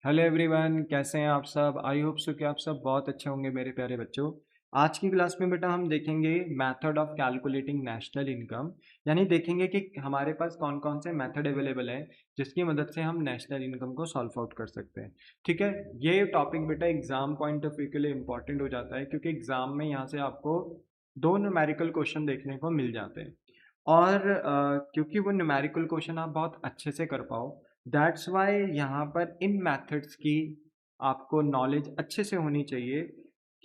Hello everyone, कैसे हैं आप सब। आई होप सो कि आप सब बहुत अच्छे होंगे मेरे प्यारे बच्चों। आज की क्लास में बेटा हम देखेंगे method of calculating national income. यानी देखेंगे कि हमारे पास कौन कौन से मेथड अवेलेबल हैं जिसकी मदद से हम नेशनल इनकम को सॉल्व आउट कर सकते हैं। ठीक है, ये टॉपिक बेटा एग्जाम पॉइंट ऑफ व्यू के लिए इंपॉर्टेंट हो जाता है क्योंकि एग्जाम में यहाँ से आपको दो न्यूमेरिकल क्वेश्चन देखने को मिल जाते हैं। और क्योंकि वो न्यूमेरिकल क्वेश्चन आप बहुत अच्छे से कर पाओ, दैट्स वाई यहाँ पर इन मेथड्स की आपको नॉलेज अच्छे से होनी चाहिए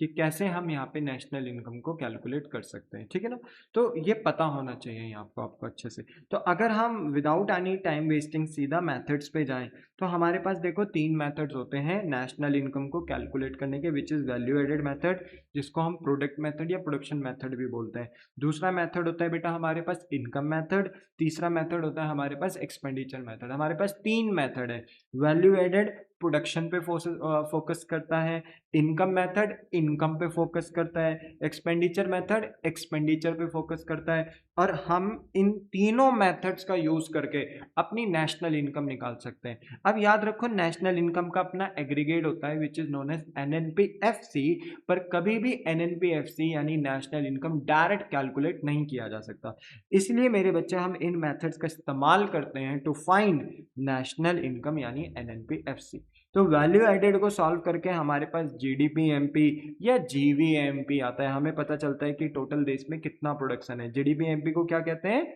कि कैसे हम यहाँ पे नेशनल इनकम को कैलकुलेट कर सकते हैं। ठीक है ना, तो ये पता होना चाहिए यहाँ आपको आपको अच्छे से। तो अगर हम विदाउट एनी टाइम वेस्टिंग सीधा मेथड्स पे जाएं तो हमारे पास देखो तीन मेथड्स होते हैं नेशनल इनकम को कैलकुलेट करने के, which is value added method, जिसको हम प्रोडक्ट मेथड या प्रोडक्शन मेथड भी बोलते हैं। दूसरा मेथड होता है बेटा हमारे पास इनकम मेथड। तीसरा मेथड होता है हमारे पास एक्सपेंडिचर मेथड। हमारे पास तीन मेथड है। वैल्यू एडेड प्रोडक्शन पे फोकस करता है, इनकम मेथड इनकम पे फोकस करता है, एक्सपेंडिचर मेथड एक्सपेंडिचर पे फोकस करता है। और हम इन तीनों मेथड्स का यूज करके अपनी नेशनल इनकम निकाल सकते हैं। अब याद रखो नेशनल इनकम का अपना एग्रीगेट होता है विच इज नोन एज एनएनपीएफसी, पर कभी भी एनएनपीएफसी यानी नेशनल इनकम डायरेक्ट कैलकुलेट नहीं किया जा सकता। इसलिए मेरे बच्चे हम इन मेथड्स का इस्तेमाल करते हैं टू फाइंड नेशनल इनकम यानी एनएनपीएफसी। तो वैल्यू एडेड को सॉल्व करके हमारे पास जीडीपी एमपी या जीवीएमपी आता है। हमें पता चलता है कि टोटल देश में कितना प्रोडक्शन है। जीडीपी एमपी को क्या कहते हैं?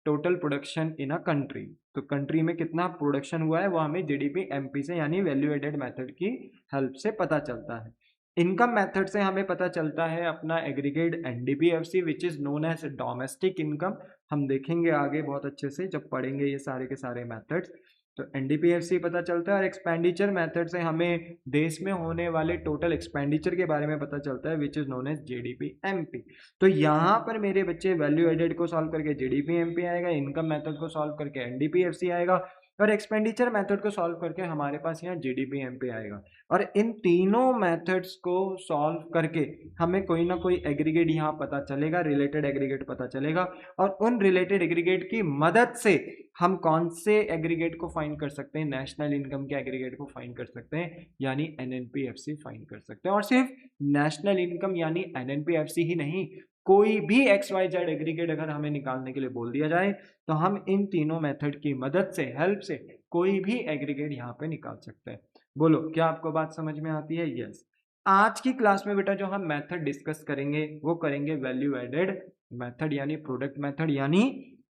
Total production in a country. तो कंट्री में कितना प्रोडक्शन हुआ है वो हमें जीडीपी एमपी से यानी वैल्यू एडेड मेथड की हेल्प से पता चलता है। इनकम मेथड से हमें पता चलता है अपना aggregate NDPFC which is known as domestic income. हम देखेंगे आगे बहुत अच्छे से जब पढ़ेंगे ये सारे के सारे मेथड्स। तो एनडीपीएफसी पता चलता है। और एक्सपेंडिचर मेथड से हमें देश में होने वाले टोटल एक्सपेंडिचर के बारे में पता चलता है which is known as GDP MP. तो यहाँ पर मेरे बच्चे वैल्यू एडेड को सॉल्व करके जीडीपी एमपी आएगा, इनकम मेथड को सॉल्व करके एनडीपीएफसी आएगा, और एक्सपेंडिचर मेथड को सॉल्व करके हमारे पास यहाँ जीडीपी एमपी आएगा। और इन तीनों मेथड्स को सॉल्व करके हमें कोई ना कोई एग्रीगेट यहाँ पता चलेगा, रिलेटेड एग्रीगेट पता चलेगा। और उन रिलेटेड एग्रीगेट की मदद से हम कौन से एग्रीगेट को फाइंड कर सकते हैं? नेशनल इनकम के एग्रीगेट को फाइंड कर सकते हैं यानी एनएनपीएफसी फाइंड कर सकते हैं। और सिर्फ नेशनल इनकम यानी एनएनपीएफसी ही नहीं, कोई भी एक्स वाई जेड एग्रीगेट अगर हमें निकालने के लिए बोल दिया जाए तो हम इन तीनों मेथड की मदद से, हेल्प से कोई भी एग्रीगेट यहाँ पे निकाल सकते हैं। बोलो, क्या आपको बात समझ में आती है? यस। आज की क्लास में बेटा जो हम मेथड डिस्कस करेंगे वो करेंगे वैल्यू एडेड मेथड यानी प्रोडक्ट मेथड यानी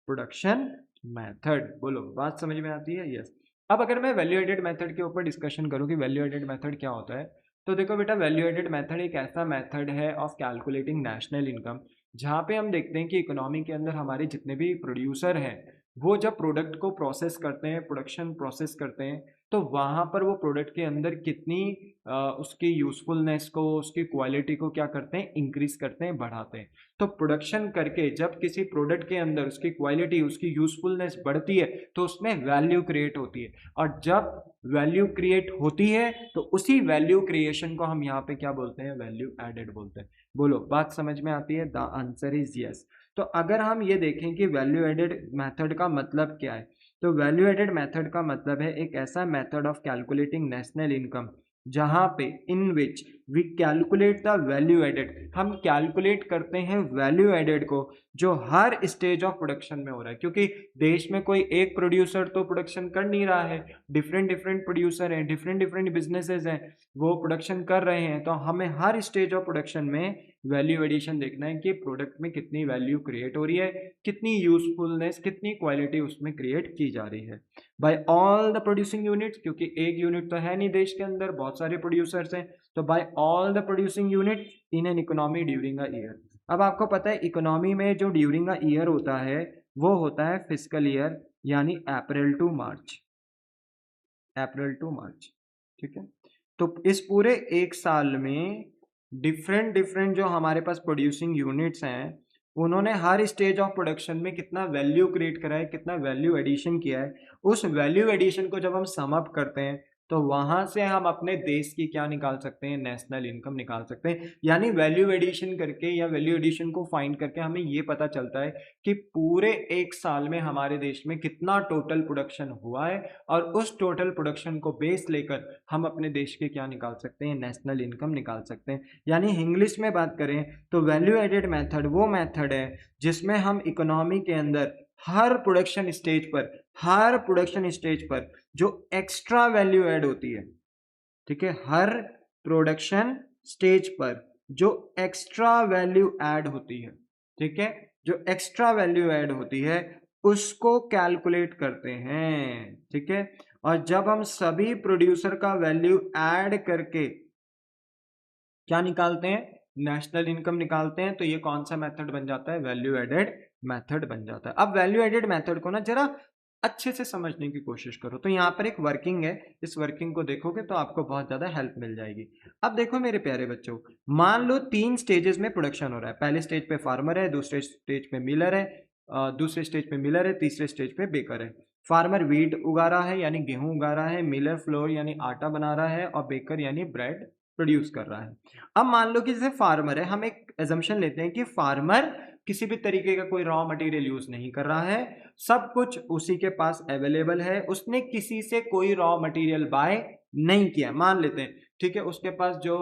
प्रोडक्शन मेथड। बोलो, बात समझ में आती है? यस। अब अगर मैं वैल्यू एडेड मेथड के ऊपर डिस्कशन करूं कि वैल्यू एडेड मेथड क्या होता है, तो देखो बेटा वैल्यू एडेड मेथड एक ऐसा मेथड है ऑफ कैलकुलेटिंग नेशनल इनकम जहाँ पे हम देखते हैं कि इकोनॉमी के अंदर हमारे जितने भी प्रोड्यूसर हैं वो जब प्रोडक्ट को प्रोसेस करते हैं, प्रोडक्शन प्रोसेस करते हैं, तो वहाँ पर वो प्रोडक्ट के अंदर कितनी उसकी यूजफुलनेस को, उसकी क्वालिटी को क्या करते हैं? इंक्रीज करते हैं, बढ़ाते हैं। तो प्रोडक्शन करके जब किसी प्रोडक्ट के अंदर उसकी क्वालिटी, उसकी यूजफुलनेस बढ़ती है तो उसमें वैल्यू क्रिएट होती है। और जब वैल्यू क्रिएट होती है तो उसी वैल्यू क्रिएशन को हम यहाँ पे क्या बोलते हैं? वैल्यू एडेड बोलते हैं। बोलो, बात समझ में आती है? The answer is yes. तो अगर हम ये देखें कि वैल्यू एडेड मेथड का मतलब क्या है, तो वैल्यू एडेड मेथड का मतलब है एक ऐसा method of calculating national income जहां पे in which we calculate the value added. हम कैलकुलेट करते हैं वैल्यू एडेड को जो हर स्टेज ऑफ प्रोडक्शन में हो रहा है, क्योंकि देश में कोई एक प्रोड्यूसर तो प्रोडक्शन कर नहीं रहा है, डिफरेंट डिफरेंट प्रोड्यूसर हैं, डिफरेंट डिफरेंट बिजनेसेस हैं, वो प्रोडक्शन कर रहे हैं। तो हमें हर स्टेज ऑफ प्रोडक्शन में वैल्यू एडिशन देखना है कि प्रोडक्ट में कितनी वैल्यू क्रिएट हो रही है, कितनी यूजफुलनेस, कितनी क्वालिटी उसमें क्रिएट की जा रही है by all the producing units. क्योंकि एक यूनिट तो है नहीं देश के अंदर, बहुत सारे प्रोड्यूसर्स हैं। तो by all the producing unit in an economy during a year. अब आपको पता है इकोनॉमी में जो ड्यूरिंग अ ईयर होता है वो होता है फिस्कल ईयर यानी अप्रैल टू मार्च। अप्रैल टू मार्च, ठीक है। तो इस पूरे एक साल में डिफरेंट डिफरेंट जो हमारे पास प्रोड्यूसिंग यूनिट्स हैं उन्होंने हर स्टेज ऑफ प्रोडक्शन में कितना वैल्यू क्रिएट करा है, कितना वैल्यू एडिशन किया है। उस वैल्यू एडिशन को जब हम सम अप करते हैं तो वहां से हम अपने देश की क्या निकाल सकते हैं, नेशनल इनकम निकाल सकते हैं। यानी वैल्यू एडिशन करके या वैल्यू एडिशन को फाइंड करके हमें ये पता चलता है कि पूरे एक साल में हमारे देश में कितना टोटल प्रोडक्शन हुआ है, और उस टोटल प्रोडक्शन को बेस लेकर हम अपने देश के क्या निकाल सकते हैं, नेशनल इनकम निकाल सकते हैं। यानी इंग्लिश में बात करें तो वैल्यू एडेड मेथड वो मेथड है जिसमें हम इकोनॉमी के अंदर हर प्रोडक्शन स्टेज पर जो एक्स्ट्रा वैल्यू ऐड होती है, ठीक है, हर प्रोडक्शन स्टेज पर जो एक्स्ट्रा वैल्यू ऐड होती है, ठीक है, जो एक्स्ट्रा वैल्यू ऐड होती है उसको कैलकुलेट करते हैं, ठीक है। और जब हम सभी प्रोड्यूसर का वैल्यू ऐड करके क्या निकालते हैं, नेशनल इनकम निकालते हैं, तो ये कौन सा मेथड बन जाता है, वैल्यू एडेड मेथड बन जाता है। अब वैल्यू एडेड मेथड को ना जरा अच्छे से समझने की कोशिश करो। तो यहाँ पर एक वर्किंग है, इस वर्किंग को देखोगे तो आपको बहुत ज्यादा हेल्प मिल जाएगी। अब देखो मेरे प्यारे बच्चों, मान लो 3 स्टेजेस में प्रोडक्शन हो रहा है। पहले स्टेज पे फार्मर है, दूसरे स्टेज पे मिलर है, दूसरे स्टेज पे मिलर है, तीसरे स्टेज पे बेकर है। फार्मर वीट उगा रहा है यानी गेहूं उगा रहा है, मिलर फ्लोर यानी आटा बना रहा है, और बेकर यानी ब्रेड प्रोड्यूस कर रहा है। अब मान लो कि जैसे फार्मर है, हम एक एजम्पशन लेते हैं कि फार्मर किसी भी तरीके का कोई रॉ मटेरियल यूज नहीं कर रहा है, सब कुछ उसी के पास अवेलेबल है, उसने किसी से कोई रॉ मटेरियल बाय नहीं किया, मान लेते हैं, ठीक है। उसके पास जो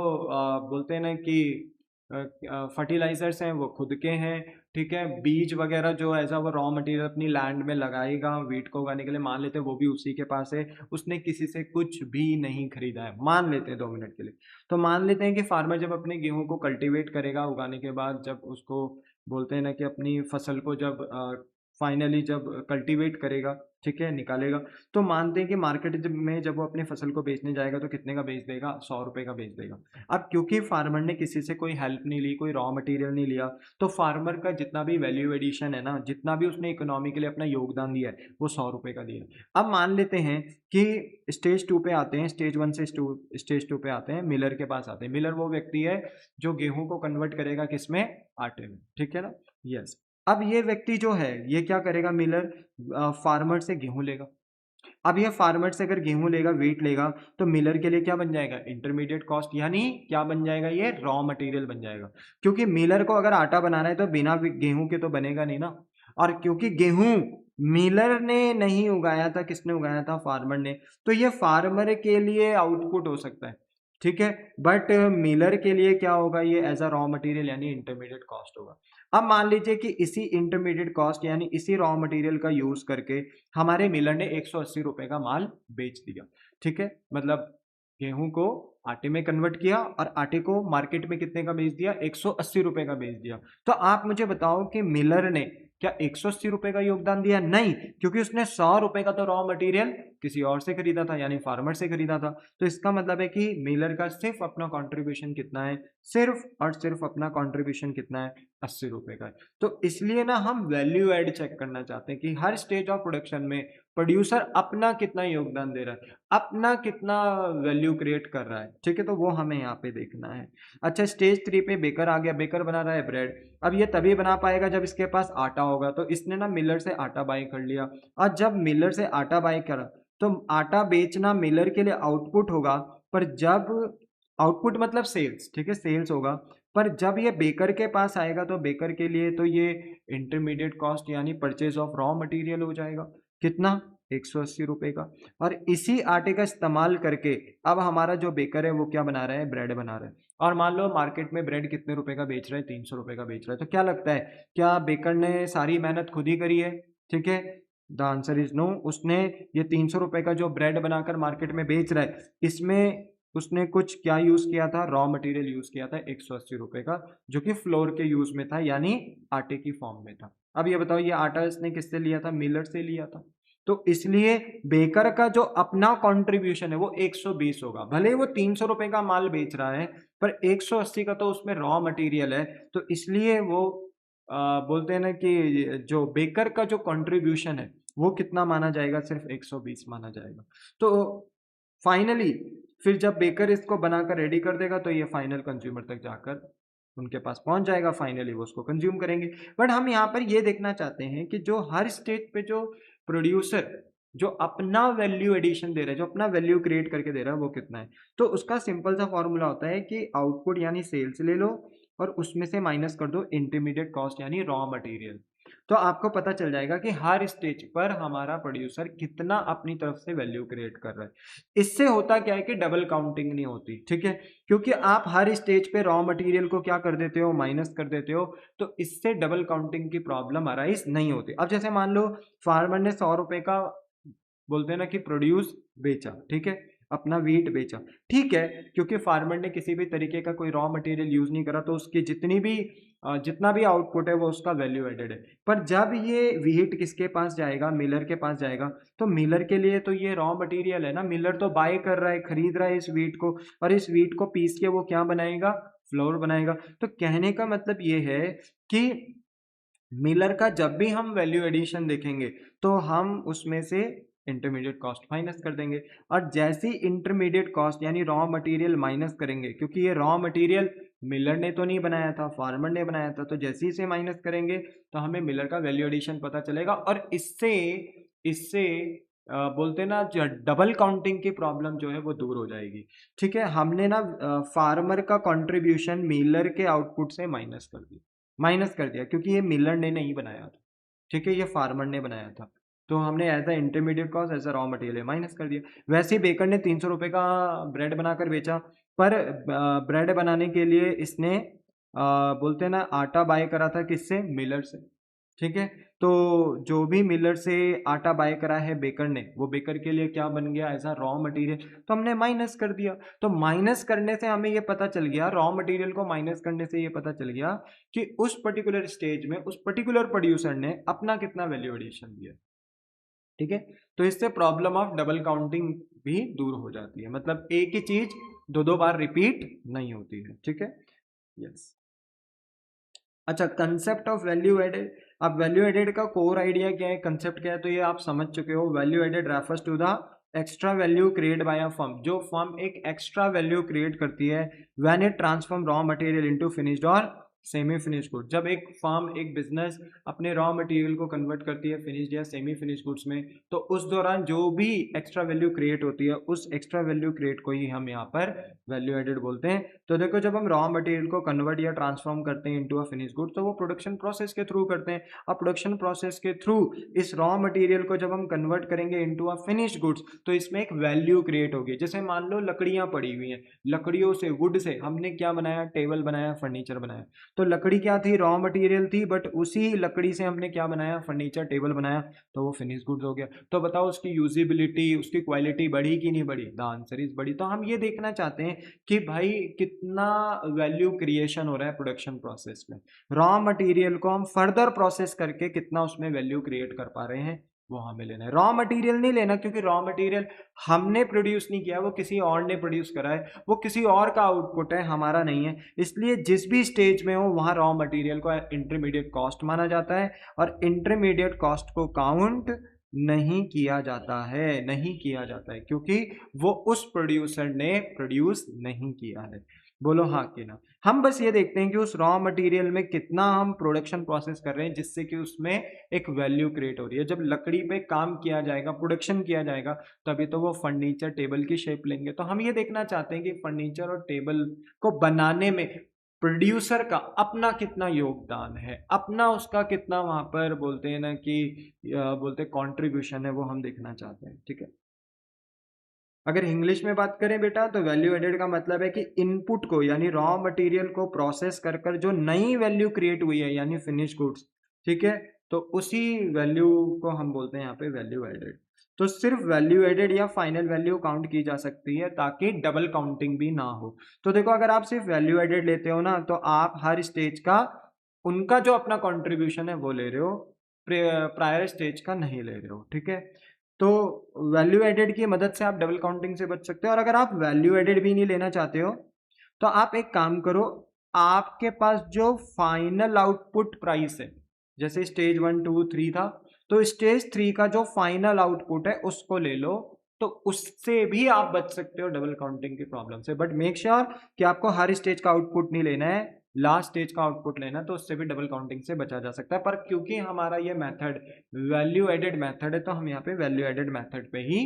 बोलते हैं ना कि फर्टिलाइजर्स हैं वो खुद के हैं, ठीक है। बीज वगैरह जो ऐसा वो रॉ मटेरियल अपनी लैंड में लगाएगा वीट को उगाने के लिए, मान लेते हैं वो भी उसी के पास है, उसने किसी से कुछ भी नहीं खरीदा है, मान लेते हैं 2 मिनट के लिए। तो मान लेते हैं कि फार्मर जब अपने गेहूं को कल्टीवेट करेगा, उगाने के बाद जब उसको बोलते हैं ना कि अपनी फसल को जब फाइनली जब कल्टीवेट करेगा, ठीक है, निकालेगा, तो मानते हैं कि मार्केट में जब वो अपनी फसल को बेचने जाएगा तो कितने का बेच देगा, 100 रुपए का बेच देगा। अब क्योंकि फार्मर ने किसी से कोई हेल्प नहीं ली, कोई रॉ मटेरियल नहीं लिया, तो फार्मर का जितना भी वैल्यू एडिशन है ना, जितना भी उसने इकोनॉमी के लिए अपना योगदान दिया है, वो 100 रुपए का दिया। अब मान लेते हैं कि स्टेज 2 पे आते हैं, स्टेज 1 से स्टेज 2 पे आते हैं, मिलर के पास आते हैं। मिलर वो व्यक्ति है जो गेहूं को कन्वर्ट करेगा किसमें, आटे में, ठीक है ना, यस। अब ये व्यक्ति जो है ये क्या करेगा, मिलर फार्मर से गेहूं लेगा। अब ये फार्मर से अगर गेहूं लेगा, वेट लेगा, तो मिलर के लिए क्या बन जाएगा, इंटरमीडिएट कॉस्ट, यानी क्या बन जाएगा, ये रॉ मटेरियल बन जाएगा। क्योंकि मिलर को अगर आटा बनाना है तो बिना गेहूं के तो बनेगा नहीं ना। और क्योंकि गेहूं मिलर ने नहीं उगाया था, किसने उगाया था, फार्मर ने, तो ये फार्मर के लिए आउटपुट हो सकता है, ठीक है, बट मिलर के लिए क्या होगा, ये एज अ रॉ मटेरियल यानी इंटरमीडिएट कॉस्ट होगा। अब मान लीजिए कि इसी इंटरमीडिएट कॉस्ट यानी इसी रॉ मटेरियल का यूज करके हमारे मिलर ने 180 रुपए का माल बेच दिया, ठीक है, मतलब गेहूं को आटे में कन्वर्ट किया और आटे को मार्केट में कितने का बेच दिया, 180 रुपए का बेच दिया। तो आप मुझे बताओ कि मिलर ने क्या 180 रुपए का योगदान दिया, नहीं, क्योंकि उसने 100 रुपए का तो रॉ मटेरियल किसी और से खरीदा था, यानी फार्मर से खरीदा था। तो इसका मतलब है कि मिलर का सिर्फ अपना कंट्रीब्यूशन कितना है, सिर्फ और सिर्फ अपना कंट्रीब्यूशन कितना है, 80 रुपए का है। तो इसलिए ना हम वैल्यू एड चेक करना चाहते हैं कि हर स्टेज ऑफ प्रोडक्शन में प्रोड्यूसर अपना कितना योगदान दे रहा है, अपना कितना वैल्यू क्रिएट कर रहा है, ठीक है, तो वो हमें यहाँ पे देखना है। अच्छा, स्टेज 3 पे बेकर आ गया, बेकर बना रहा है ब्रेड। अब ये तभी बना पाएगा जब इसके पास आटा होगा, तो इसने ना मिलर से आटा बाई कर लिया, और जब मिलर से आटा बाई करा तो आटा बेचना मिलर के लिए आउटपुट होगा, पर जब आउटपुट मतलब सेल्स, ठीक है, सेल्स होगा, पर जब ये बेकर के पास आएगा तो बेकर के लिए तो ये इंटरमीडिएट कॉस्ट यानी परचेज ऑफ रॉ मटेरियल हो जाएगा, कितना, 180 रुपए का। और इसी आटे का इस्तेमाल करके अब हमारा जो बेकर है वो क्या बना रहा है, ब्रेड बना रहा है। और मान लो मार्केट में ब्रेड कितने रुपए का बेच रहा है, 300 रुपए का बेच रहा है, तो क्या लगता है, क्या बेकर ने सारी मेहनत खुद ही करी है, ठीक है, द आंसर इज नो। उसने ये 300 रुपए का जो ब्रेड बनाकर मार्केट में बेच रहा है, इसमें उसने कुछ क्या यूज किया था, रॉ मटेरियल यूज किया था 180 रुपए का, जो कि फ्लोर के यूज में था, यानी आटे की फॉर्म में था। अब ये बताओ, ये आटा इसने किससे लिया था, मिलर से लिया था। तो इसलिए बेकर का जो अपना कंट्रीब्यूशन है वो 120 होगा, भले वो 300 रुपए का माल बेच रहा है, पर 180 का तो उसमें रॉ मटेरियल है, तो इसलिए वो बोलते हैं ना कि जो बेकर का जो कंट्रीब्यूशन है वो कितना माना जाएगा, सिर्फ 120 माना जाएगा। तो फाइनली फिर जब बेकर इसको बनाकर रेडी कर देगा तो ये फाइनल कंज्यूमर तक जाकर उनके पास पहुंच जाएगा, फाइनली वो उसको कंज्यूम करेंगे। बट हम यहाँ पर ये देखना चाहते हैं कि जो हर स्टेज पे जो प्रोड्यूसर जो अपना वैल्यू एडिशन दे रहा है, जो अपना वैल्यू क्रिएट करके दे रहा है, वो कितना है। तो उसका सिंपल सा फॉर्मूला होता है कि आउटपुट यानी सेल्स ले लो और उसमें से माइनस कर दो इंटरमीडिएट कॉस्ट यानी रॉ मटेरियल। तो आपको पता चल जाएगा कि हर स्टेज पर हमारा प्रोड्यूसर कितना अपनी तरफ से वैल्यू क्रिएट कर रहा है। इससे होता क्या है कि डबल काउंटिंग नहीं होती, ठीक है, क्योंकि आप हर स्टेज पे रॉ मटेरियल को क्या कर देते हो, माइनस कर देते हो, तो इससे डबल काउंटिंग की प्रॉब्लम अराइज नहीं होती। अब जैसे मान लो फार्मर ने 100 रुपए का बोलते हैं ना कि प्रोड्यूस बेचा, ठीक है, अपना वीट बेचा, ठीक है, क्योंकि फार्मर ने किसी भी तरीके का कोई रॉ मटेरियल यूज नहीं करा, तो उसकी जितना भी आउटपुट है वो उसका वैल्यू एडेड है। पर जब ये वीट किसके पास जाएगा, मिलर के पास जाएगा, तो मिलर के लिए तो ये रॉ मटेरियल है ना, मिलर तो बाय कर रहा है, खरीद रहा है इस वीट को, और इस वीट को पीस के वो क्या बनाएगा, फ्लोर बनाएगा। तो कहने का मतलब ये है कि मिलर का जब भी हम वैल्यू एडिशन देखेंगे तो हम उसमें से इंटरमीडिएट कॉस्ट माइनस कर देंगे, और जैसी इंटरमीडिएट कॉस्ट यानी रॉ मटेरियल माइनस करेंगे, क्योंकि ये रॉ मटेरियल मिलर ने तो नहीं बनाया था, फार्मर ने बनाया था, तो जैसे ही से माइनस करेंगे तो हमें मिलर का वैल्यू एडिशन पता चलेगा, और इससे इससे बोलते हैं ना डबल काउंटिंग की प्रॉब्लम जो है वो दूर हो जाएगी। ठीक है, हमने ना फार्मर का कंट्रीब्यूशन मिलर के आउटपुट से माइनस कर दिया क्योंकि ये मिलर ने नहीं बनाया था, ठीक है, ये फार्मर ने बनाया था, तो हमने as a intermediate cost as a raw material minus कर दिया। वैसे ही बेकर ने 300 रुपये का ब्रेड बनाकर बेचा, पर ब्रेड बनाने के लिए इसने बोलते हैं ना आटा बाय करा था किससे, मिलर से, ठीक है, तो जो भी मिलर से आटा बाय करा है बेकर ने, वो बेकर के लिए क्या बन गया, एज अ रॉ मटेरियल, तो हमने माइनस कर दिया। तो माइनस करने से हमें ये पता चल गया, रॉ मटेरियल को माइनस करने से ये पता चल गया कि उस पर्टिकुलर स्टेज में उस पर्टिकुलर प्रोड्यूसर ने अपना कितना वैल्यू एडिशन दिया, ठीक है। तो इससे प्रॉब्लम ऑफ डबल काउंटिंग भी दूर हो जाती है, मतलब एक ही चीज दो दो बार रिपीट नहीं होती है, ठीक है। यस, अच्छा, कंसेप्ट ऑफ वैल्यू एडेड। अब वैल्यू एडेड का कोर आइडिया क्या है, कंसेप्ट क्या है, तो ये आप समझ चुके हो। Value added refers to the extra value create by a firm, जो फर्म एक एक्स्ट्रा वैल्यू क्रिएट करती है when it transform raw material into finished और सेमी फिनिश्ड गुड। जब एक फर्म, एक बिजनेस अपने रॉ मटेरियल को कन्वर्ट करती है फिनिश्ड या सेमी फिनिश्ड गुड्स में, तो उस दौरान जो भी एक्स्ट्रा वैल्यू क्रिएट होती है, उस एक्स्ट्रा वैल्यू क्रिएट को ही हम यहाँ पर वैल्यू एडेड बोलते हैं। तो देखो, जब हम रॉ मटेरियल को कन्वर्ट या ट्रांसफॉर्म करते हैं इनटू अ फिनिश गुड, तो वो प्रोडक्शन प्रोसेस के थ्रू करते हैं। अब प्रोडक्शन प्रोसेस के थ्रू इस रॉ मटेरियल को जब हम कन्वर्ट करेंगे इनटू अ फिनिश गुड्स, तो इसमें एक वैल्यू क्रिएट होगी। जैसे मान लो लकड़ियां पड़ी हुई हैं, लकड़ियों से, वुड से हमने क्या बनाया, टेबल बनाया, फर्नीचर बनाया। तो लकड़ी क्या थी, रॉ मटेरियल थी, बट उसी लकड़ी से हमने क्या बनाया, फर्नीचर, टेबल बनाया, तो वो फिनिश गुड्स हो गया। तो बताओ उसकी यूजिबिलिटी, उसकी क्वालिटी बढ़ी कि नहीं बढ़ी, द आंसर इज बढ़ी। तो हम ये देखना चाहते हैं कि भाई कितना वैल्यू क्रिएशन हो रहा है प्रोडक्शन प्रोसेस में, रॉ मटेरियल को हम फर्दर प्रोसेस करके कितना उसमें वैल्यू क्रिएट कर पा रहे हैं, वो हमें लेना है। रॉ मटेरियल नहीं लेना, क्योंकि रॉ मटेरियल हमने प्रोड्यूस नहीं किया, वो किसी और ने प्रोड्यूस करा है, वो किसी और का आउटपुट है, हमारा नहीं है। इसलिए जिस भी स्टेज में हो वहां रॉ मटेरियल को इंटरमीडिएट कॉस्ट माना जाता है, और इंटरमीडिएट कॉस्ट को काउंट नहीं किया जाता है, नहीं किया जाता है, क्योंकि वो उस प्रोड्यूसर ने प्रोड्यूस नहीं किया है। बोलो हाँ कि ना। हम बस ये देखते हैं कि उस रॉ मटेरियल में कितना हम प्रोडक्शन प्रोसेस कर रहे हैं जिससे कि उसमें एक वैल्यू क्रिएट हो रही है। जब लकड़ी पे काम किया जाएगा, प्रोडक्शन किया जाएगा, तभी तो वो फर्नीचर, टेबल की शेप लेंगे। तो हम ये देखना चाहते हैं कि फर्नीचर और टेबल को बनाने में प्रोड्यूसर का अपना कितना योगदान है, अपना उसका कितना वहां पर बोलते हैं ना कि बोलते कंट्रीब्यूशन है, वो हम देखना चाहते हैं, ठीक है। अगर इंग्लिश में बात करें बेटा, तो वैल्यू एडेड का मतलब है कि इनपुट को यानी रॉ मटेरियल को प्रोसेस कर कर जो नई वैल्यू क्रिएट हुई है यानी फिनिश गुड्स, ठीक है, तो उसी वैल्यू को हम बोलते हैं यहाँ पे वैल्यू एडेड। तो सिर्फ वैल्यू एडेड या फाइनल वैल्यू काउंट की जा सकती है ताकि डबल काउंटिंग भी ना हो। तो देखो, अगर आप सिर्फ वैल्यू एडेड लेते हो ना, तो आप हर स्टेज का उनका जो अपना कॉन्ट्रीब्यूशन है वो ले रहे हो, प्रायर स्टेज का नहीं ले रहे हो, ठीक है। तो वैल्यू एडेड की मदद से आप डबल काउंटिंग से बच सकते हो। और अगर आप वैल्यू एडेड भी नहीं लेना चाहते हो, तो आप एक काम करो, आपके पास जो फाइनल आउटपुट प्राइस है, जैसे स्टेज 1 2 3 था, तो स्टेज 3 का जो फाइनल आउटपुट है उसको ले लो, तो उससे भी आप बच सकते हो डबल काउंटिंग की प्रॉब्लम से। बट मेक श्योर कि आपको हर स्टेज का आउटपुट नहीं लेना है, लास्ट स्टेज का आउटपुट लेना तो उससे भी डबल काउंटिंग से बचा जा सकता है। पर क्योंकि हमारा ये मेथड वैल्यू एडेड मेथड है तो हम यहाँ पे वैल्यू एडेड मेथड पे ही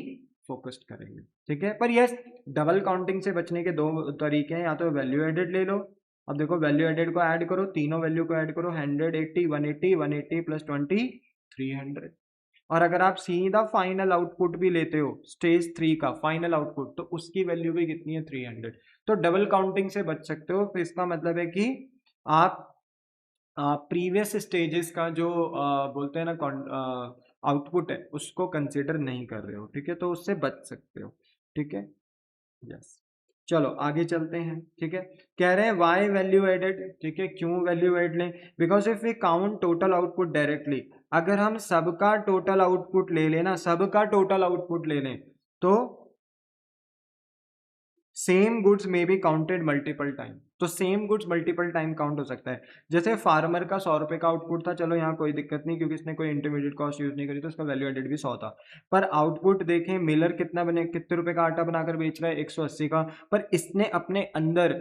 फोकस्ड करेंगे, ठीक है। पर यस, डबल काउंटिंग से बचने के दो तरीके हैं, या तो वैल्यू एडेड ले लो। अब देखो वैल्यू एडेड को ऐड करो, तीनों वैल्यू को ऐड करो, 180 180 180 प्लस 20 300। और अगर आप सीधा फाइनल आउटपुट भी लेते हो स्टेज 3 का फाइनल आउटपुट, तो उसकी वैल्यू भी कितनी है 300। तो डबल काउंटिंग से बच सकते हो। तो इसका मतलब है कि आप प्रीवियस स्टेजेस का जो बोलते हैं ना आउटपुट है उसको कंसिडर नहीं कर रहे हो, ठीक है, तो उससे बच सकते हो, ठीक है। यस, चलो आगे चलते हैं, ठीक है। कह रहे हैं वाई वैल्यू एडेड, ठीक है, क्यों वैल्यू एड लें? Because if we count total output directly, अगर हम सबका टोटल आउटपुट ले लें ना, सबका टोटल आउटपुट ले लें, तो सेम गुड्स में बी काउंटेड मल्टीपल टाइम। तो same goods multiple time count हो सकता है। जैसे फार्मर का 100 रुपए का आउटपुट था, चलो यहाँ कोई दिक्कत नहीं क्योंकि इसने कोई इंटरमीडिएट कॉस्ट यूज नहीं करी तो उसका वैल्यू एडेड भी 100 था। पर आउटपुट देखें, मिलर कितने रुपए का आटा बनाकर बेच रहा है, 180 का। पर इसने अपने अंदर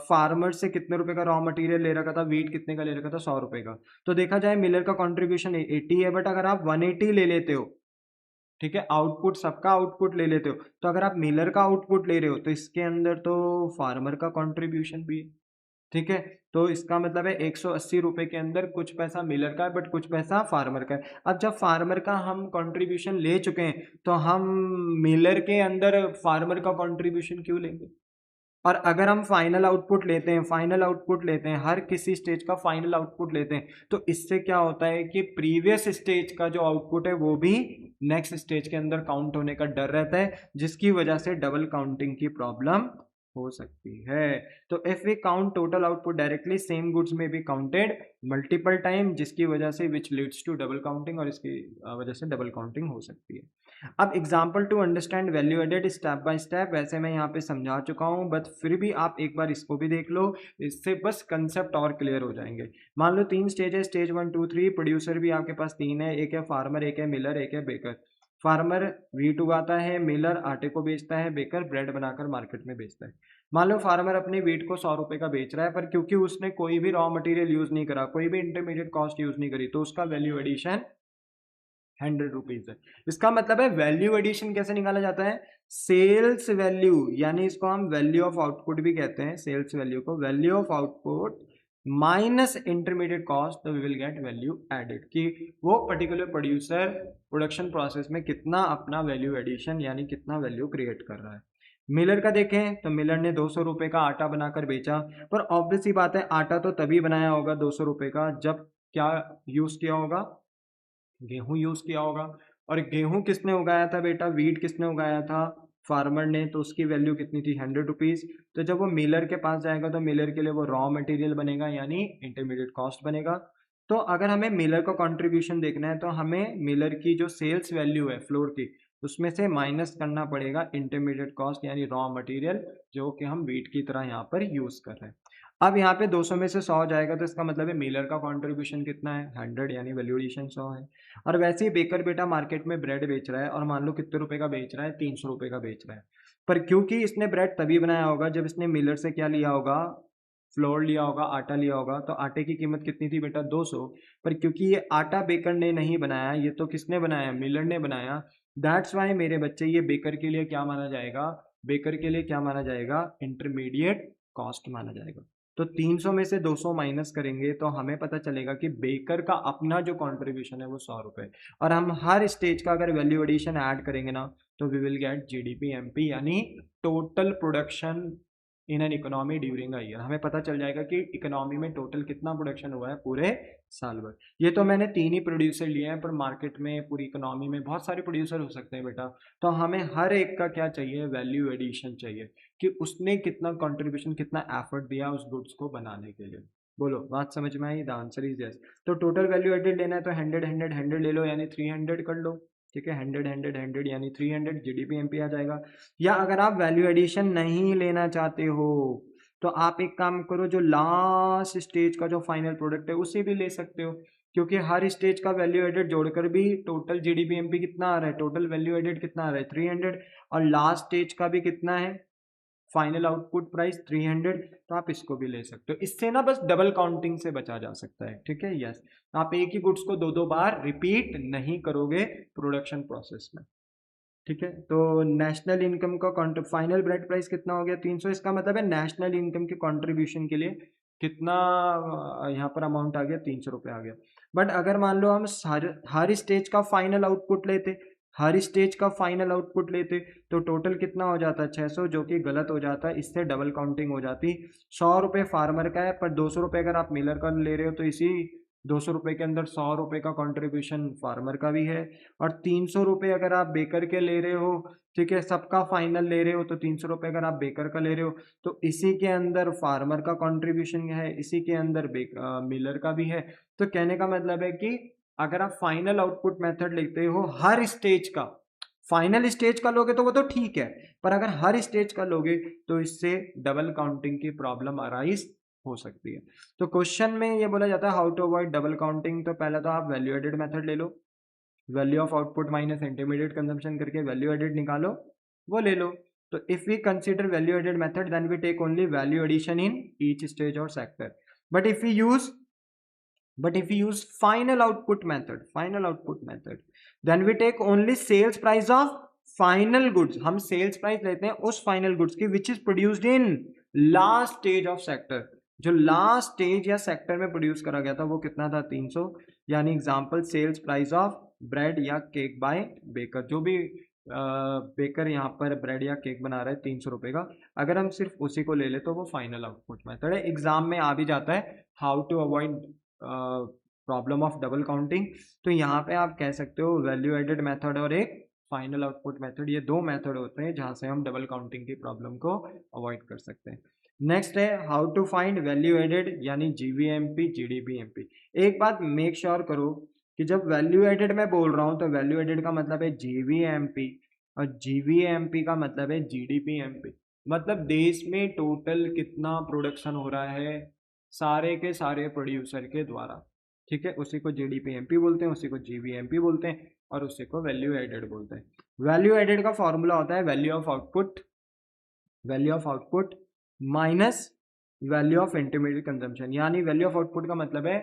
फार्मर से कितने रुपए का रॉ मटेरियल ले रखा था, वीट कितने का ले रखा था, 100 रुपए का। तो देखा जाए मिलर का कॉन्ट्रीब्यूशन 80 है, बट अगर आप 180 ले लेते हो, ठीक है, आउटपुट सबका आउटपुट ले लेते हो, तो अगर आप मिलर का आउटपुट ले रहे हो तो इसके अंदर तो फार्मर का कंट्रीब्यूशन भी है, ठीक है। तो इसका मतलब है 180 रुपए के अंदर कुछ पैसा मिलर का है बट कुछ पैसा फार्मर का है। अब जब फार्मर का हम कंट्रीब्यूशन ले चुके हैं तो हम मिलर के अंदर फार्मर का कंट्रीब्यूशन क्यों लेंगे? और अगर हम फाइनल आउटपुट लेते हैं, फाइनल आउटपुट लेते हैं, हर किसी स्टेज का फाइनल आउटपुट लेते हैं, तो इससे क्या होता है कि प्रीवियस स्टेज का जो आउटपुट है वो भी नेक्स्ट स्टेज के अंदर काउंट होने का डर रहता है, जिसकी वजह से डबल काउंटिंग की प्रॉब्लम हो सकती है। तो if we count total output directly, same goods में बी काउंटेड मल्टीपल टाइम, जिसकी वजह से which leads to double counting, और इसकी वजह से डबल काउंटिंग हो सकती है। अब example to understand value added step by step, वैसे मैं यहाँ पे समझा चुका हूँ, बट फिर भी आप एक बार इसको भी देख लो, इससे बस कंसेप्ट और क्लियर हो जाएंगे। मान लो 3 स्टेज है, स्टेज 1 2 3। प्रोड्यूसर भी आपके पास 3 है, एक है फार्मर, एक है मिलर, एक है बेकर। फार्मर वीट उगाता है, मिलर आटे को बेचता है, बेकर ब्रेड बनाकर मार्केट में बेचता है। मान लो फार्मर अपने वीट को 100 रुपए का बेच रहा है, पर क्योंकि उसने कोई भी रॉ मटेरियल यूज नहीं करा, कोई भी इंटरमीडिएट कॉस्ट यूज नहीं करी, तो उसका वैल्यू एडिशन 100 रुपीज है। इसका मतलब है वैल्यू एडिशन कैसे निकाला जाता है? सेल्स वैल्यू, यानी इसको हम वैल्यू ऑफ आउटपुट भी कहते हैं, सेल्स वैल्यू को value of output minus intermediate cost, तो we will get value added, कि वो पर्टिकुलर प्रोड्यूसर प्रोडक्शन प्रोसेस में कितना अपना वैल्यू एडिशन यानी कितना वैल्यू क्रिएट कर रहा है। मिलर का देखें तो मिलर ने 200 रुपए का आटा बनाकर बेचा, पर ऑब्वियस ही बात है आटा तो तभी बनाया होगा 200 रुपए का जब क्या यूज किया होगा, गेहूं यूज किया होगा। और गेहूं किसने उगाया था बेटा? वीट किसने उगाया था? फार्मर ने। तो उसकी वैल्यू कितनी थी? 100 रुपीज। तो जब वो मिलर के पास जाएगा तो मिलर के लिए वो रॉ मटेरियल बनेगा यानी इंटरमीडिएट कॉस्ट बनेगा। तो अगर हमें मिलर का कंट्रीब्यूशन देखना है तो हमें मिलर की जो सेल्स वैल्यू है फ्लोर की, उसमें से माइनस करना पड़ेगा इंटरमीडिएट कॉस्ट यानी रॉ मटेरियल, जो कि हम वीट की तरह यहाँ पर यूज कर रहे हैं। अब यहाँ पे 200 में से 100 जाएगा तो इसका मतलब है मिलर का कंट्रीब्यूशन कितना है? 100, यानी वैल्यू एडिशन 100 है। और वैसे ही बेकर बेटा मार्केट में ब्रेड बेच रहा है, और मान लो कितने रुपए का बेच रहा है? 300 रुपए का बेच रहा है। पर क्योंकि इसने ब्रेड तभी बनाया होगा जब इसने मिलर से क्या लिया होगा? फ्लोर लिया होगा, आटा लिया होगा। तो आटे की कीमत कितनी थी बेटा? 200। पर क्योंकि ये आटा बेकर ने नहीं बनाया, ये तो किसने बनाया? मिलर ने बनाया। दैट्स वाई मेरे बच्चे ये बेकर के लिए क्या माना जाएगा? बेकर के लिए क्या माना जाएगा? इंटरमीडिएट कॉस्ट माना जाएगा। तो 300 में से 200 माइनस करेंगे तो हमें पता चलेगा कि बेकर का अपना जो कंट्रीब्यूशन है वो 100 रुपए। और हम हर स्टेज का अगर वैल्यू एडिशन ऐड करेंगे ना, तो we will get GDP MP, यानी total production in an economy during a year. हमें पता चल जाएगा कि इकोनॉमी में टोटल कितना प्रोडक्शन हुआ है पूरे साल भर। ये तो मैंने 3 ही प्रोड्यूसर लिए हैं, पर मार्केट में पूरी इकोनॉमी में बहुत सारे प्रोड्यूसर हो सकते हैं बेटा। तो हमें हर एक का क्या चाहिए? वैल्यू एडिशन चाहिए, कि उसने कितना कंट्रीब्यूशन, कितना एफर्ट दिया उस गुड्स को बनाने के लिए। बोलो, बात समझ में आई? The answer is yes. तो टोटल वैल्यू एडेड लेना है तो 100 100 100 ले लो, यानी 300 कर लो, ठीक है। 100 100 100 यानी 300 जीडीपी एमपी आ जाएगा। या अगर आप वैल्यू एडिशन नहीं लेना चाहते हो तो आप एक काम करो, जो लास्ट स्टेज का जो फाइनल प्रोडक्ट है उसे भी ले सकते हो, क्योंकि हर स्टेज का वैल्यू एडेड जोड़कर भी टोटल जीडीपी एमपी कितना आ रहा है, टोटल वैल्यू एडेड कितना आ रहा है? 300। और लास्ट स्टेज का भी कितना है? फाइनल आउटपुट प्राइस 300, तो आप इसको भी ले सकते हो। इससे ना बस डबल काउंटिंग से बचा जा सकता है, ठीक है। यस, आप एक ही गुड्स को दो दो बार रिपीट नहीं करोगे प्रोडक्शन प्रोसेस में, ठीक है। तो नेशनल इनकम का फाइनल ब्रेड प्राइस कितना हो गया 300, इसका मतलब है नेशनल इनकम के कंट्रीब्यूशन के लिए कितना यहाँ पर अमाउंट आ गया 300 रुपये आ गया। बट अगर मान लो हम हर स्टेज का फाइनल आउटपुट लेते, हर स्टेज का फाइनल आउटपुट लेते, तो टोटल कितना हो जाता है 600, जो कि गलत हो जाता है, इससे डबल काउंटिंग हो जाती। 100 रुपये फार्मर का है, पर 200 रुपये अगर आप मिलर का ले रहे हो तो इसी 200 रुपये के अंदर 100 रुपये का कंट्रीब्यूशन फार्मर का भी है। और 300 रुपये अगर आप बेकर के ले रहे हो, ठीक है, सबका फाइनल ले रहे हो, तो 300 रुपये अगर आप बेकर का ले रहे हो तो इसी के अंदर फार्मर का कंट्रीब्यूशन है, इसी के अंदर मिलर का भी है। तो कहने का मतलब है कि अगर आप फाइनल आउटपुट मेथड लेते हो हर स्टेज का, फाइनल स्टेज का लोगे तो वो तो ठीक है, पर अगर हर स्टेज का लोगे तो इससे डबल काउंटिंग की प्रॉब्लम अराइज हो सकती है। तो क्वेश्चन में ये बोला जाता है how to avoid double counting. तो पहले तो आप वैल्यू एडेड मेथड ले लो, value of output minus intermediate consumption करके वैल्यू एडेड निकालो, वो ले लो। तो if we consider value added method then we take only value addition in each stage और sector. But if we use final output method then we take only sales price of final goods। हम sales price लेते हैं उस final goods की which is produced in last stage of sector. जो last stage या sector में produce करा गया था वो कितना था 300, यानी example sales price of bread या केक बाय बेकर। जो भी बेकर यहाँ पर ब्रेड या केक बना रहा है 300 रुपये का, अगर हम सिर्फ उसी को ले ले तो वो फाइनल आउटपुट मेथड है। एग्जाम में आ भी जाता है how to avoid problem of double counting. तो यहाँ पे आप कह सकते हो वैल्यू एडेड मेथड और एक फाइनल आउटपुट मेथड, ये दो मेथड होते हैं जहाँ से हम डबल काउंटिंग की प्रॉब्लम को अवॉइड कर सकते हैं। नेक्स्ट है how to find value added यानी जीवीएमपी जीडीपीएमपी। एक बात मेक श्योर करो कि जब वैल्यू एडेड मैं बोल रहा हूँ तो वैल्यू एडेड का मतलब है जीवीएमपी और जीवीएमपी का मतलब है जीडीपीएमपी। मतलब देश में टोटल कितना प्रोडक्शन हो रहा है सारे के सारे प्रोड्यूसर के द्वारा, ठीक है। उसी को जीडीपीएमपी बोलते हैं, उसी को जीवीएमपी बोलते हैं और उसी को वैल्यू एडेड बोलते हैं। वैल्यू एडेड का फॉर्मूला होता है value of output minus value of intermediate consumption. यानी वैल्यू ऑफ आउटपुट का मतलब है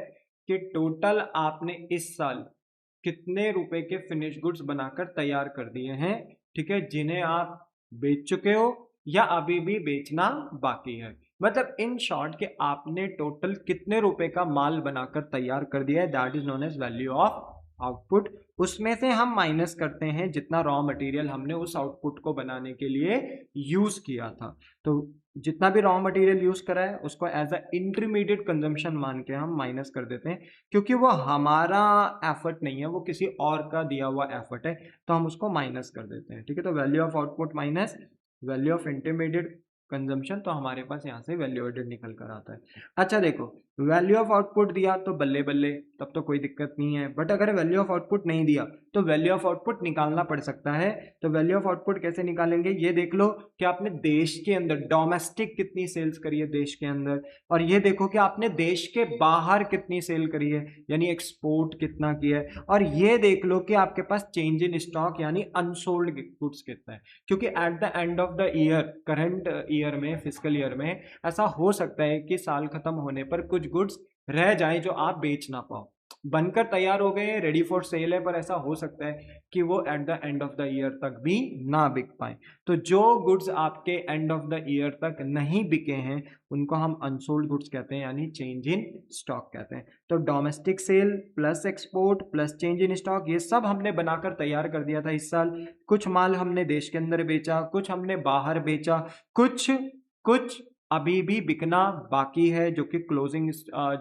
कि टोटल आपने इस साल कितने रुपए के फिनिश गुड्स बनाकर तैयार कर दिए हैं, ठीक है, जिन्हें आप बेच चुके हो या अभी भी बेचना बाकी है। मतलब इन शॉर्ट कि आपने टोटल कितने रुपए का माल बनाकर तैयार कर दिया है, that is known as value of output. उसमें से हम माइनस करते हैं जितना रॉ मटेरियल हमने उस आउटपुट को बनाने के लिए यूज किया था। तो जितना भी रॉ मटेरियल यूज करा है उसको एज अ इंटरमीडिएट कंजम्पशन मान के हम माइनस कर देते हैं, क्योंकि वो हमारा एफर्ट नहीं है, वो किसी और का दिया हुआ एफर्ट है, तो हम उसको माइनस कर देते हैं, ठीक है। तो value of output minus value of intermediate consumption, तो हमारे पास यहाँ से वैल्यू एडेड निकल कर आता है। अच्छा देखो, वैल्यू ऑफ आउटपुट दिया तो बल्ले बल्ले, तब तो कोई दिक्कत नहीं है। बट अगर वैल्यू ऑफ आउटपुट नहीं दिया तो वैल्यू ऑफ आउटपुट निकालना पड़ सकता है। तो वैल्यू ऑफ आउटपुट कैसे निकालेंगे, ये देख लो कि आपने देश के अंदर डोमेस्टिक कितनी सेल्स करी है देश के अंदर, और ये देखो कि आपने देश के बाहर कितनी सेल करी है यानी एक्सपोर्ट कितना किया है, और ये देख लो कि आपके पास चेंज इन स्टॉक यानी अनसोल्ड गुड्स कितना है। क्योंकि at the end of the year, current year में, फिजिकल ईयर में ऐसा हो सकता है कि साल खत्म होने पर कुछ गुड्स रह जाएं जो आप बेच ना पाओ, बनकर तैयार हो गए रेडी फॉर सेल है, पर ऐसा हो सकता है कि वो at the end of the year तक भी ना बिक पाए। तो जो गुड्स आपके एंड ऑफ द ईयर तक नहीं बिके हैं उनको हम अनसोल्ड गुड्स कहते हैं यानी चेंज इन स्टॉक कहते हैं। तो domestic sale plus export plus change in stock, ये सब हमने बनाकर तैयार कर दिया था इस साल। कुछ माल हमने देश के अंदर बेचा, कुछ हमने बाहर बेचा, कुछ अभी भी बिकना बाकी है जो कि क्लोजिंग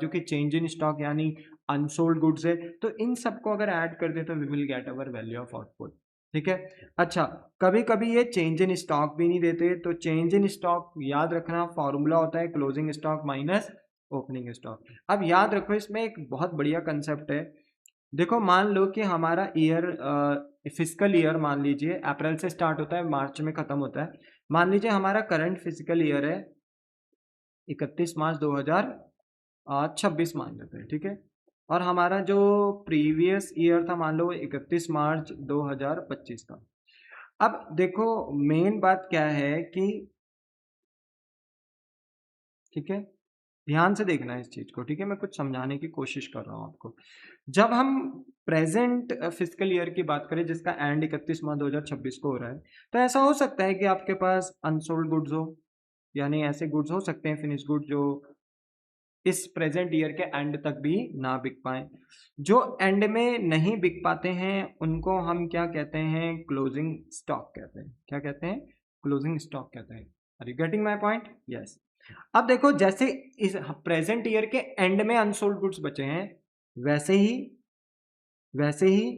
जो कि चेंज इन स्टॉक यानी अनसोल्ड गुड्स है। तो इन सबको अगर ऐड कर दे तो we will get our value of output, ठीक है। अच्छा, कभी कभी ये चेंज इन स्टॉक भी नहीं देते, तो चेंज इन स्टॉक याद रखना फॉर्मूला होता है closing stock minus opening stock. अब याद रखो इसमें एक बहुत बढ़िया कंसेप्ट है। देखो मान लो कि हमारा ईयर फिजिकल ईयर मान लीजिए अप्रैल से स्टार्ट होता है मार्च में खत्म होता है। मान लीजिए हमारा करंट फिजिकल ईयर है 31 मार्च 2026 मान लेते हैं, ठीक है। और हमारा जो प्रीवियस ईयर था मान लो 31 मार्च 2025 था। अब देखो मेन बात क्या है कि ठीक है, ध्यान से देखना है इस चीज को, ठीक है, मैं कुछ समझाने की कोशिश कर रहा हूँ आपको। जब हम प्रेजेंट फिजिकल ईयर की बात करें जिसका एंड 31 मार्च 2026 को हो रहा है, तो ऐसा हो सकता है कि आपके पास अनसोल्ड गुड्स हो, यानी ऐसे गुड्स हो सकते हैं फिनिश गुड जो इस प्रेजेंट ईयर के एंड तक भी ना बिक पाए। जो एंड में नहीं बिक पाते हैं उनको हम क्या कहते हैं, क्लोजिंग स्टॉक कहते हैं। क्या कहते हैं, क्लोजिंग स्टॉक कहते हैं। Are you getting my point? Yes. अब देखो, जैसे इस प्रेजेंट ईयर के एंड में अनसोल्ड गुड्स बचे हैं, वैसे ही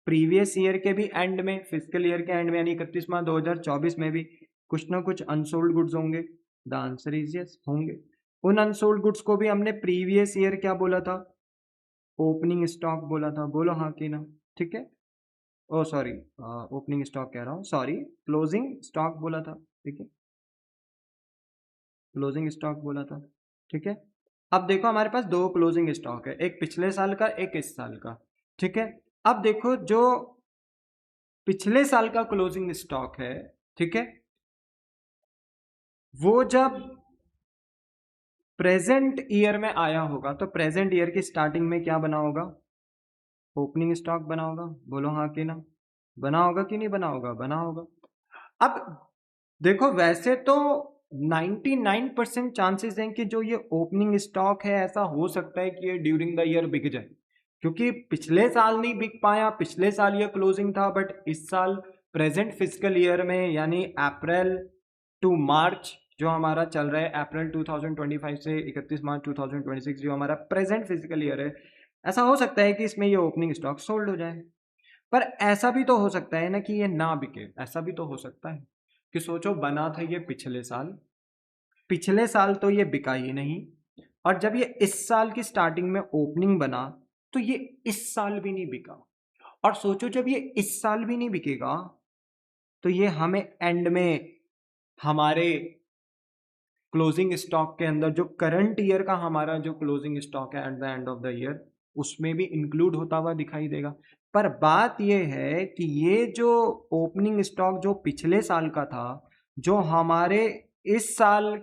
प्रीवियस ईयर के भी एंड में, फिजिकल ईयर के एंड में यानी 31 मार्च 2024 में भी कुछ ना कुछ अनसोल्ड गुड्स होंगे। द आंसर इज यस, होंगे। उन अनसोल्ड गुड्स को भी हमने प्रीवियस ईयर क्या बोला था, ओपनिंग स्टॉक बोला था। बोलो हाँ कि ना, ठीक है। ओ सॉरी, ओपनिंग स्टॉक कह रहा हूँ, सॉरी, क्लोजिंग स्टॉक बोला था, ठीक है, क्लोजिंग स्टॉक बोला था, ठीक है। अब देखो हमारे पास दो क्लोजिंग स्टॉक है, एक पिछले साल का, एक इस साल का, ठीक है। अब देखो जो पिछले साल का क्लोजिंग स्टॉक है, ठीक है, वो जब प्रेजेंट ईयर में आया होगा तो प्रेजेंट ईयर की स्टार्टिंग में क्या बना होगा, ओपनिंग स्टॉक बना होगा। बोलो हाँ कि ना, बना होगा कि नहीं बना होगा, बना होगा। अब देखो, वैसे तो 99% चांसेस हैं कि जो ये ओपनिंग स्टॉक है ऐसा हो सकता है कि ये ड्यूरिंग द ईयर बिक जाए, क्योंकि पिछले साल नहीं बिक पाया, पिछले साल ये क्लोजिंग था, बट इस साल प्रेजेंट फिजिकल ईयर में यानी अप्रैल टू मार्च जो हमारा चल रहा है, अप्रैल 2025 से 31 मार्च 2026 जो हमारा प्रेजेंट फिजिकल ईयर है, ऐसा हो सकता है कि इसमें ये ओपनिंग स्टॉक सोल्ड हो जाए। पर ऐसा भी तो हो सकता है ना कि ये ना बिके, ऐसा भी तो हो सकता है कि सोचो बना था ये पिछले साल तो ये बिका ही नहीं, और जब ये इस साल की स्टार्टिंग में ओपनिंग बना तो ये इस साल भी नहीं बिका। और सोचो जब ये इस साल भी नहीं बिकेगा तो ये हमें एंड में हमारे क्लोजिंग स्टॉक के अंदर जो करंट ईयर का हमारा जो क्लोजिंग स्टॉक है at the end of the year, उसमें भी इंक्लूड होता हुआ दिखाई देगा। पर बात यह है कि ये जो ओपनिंग स्टॉक जो पिछले साल का था, जो हमारे इस साल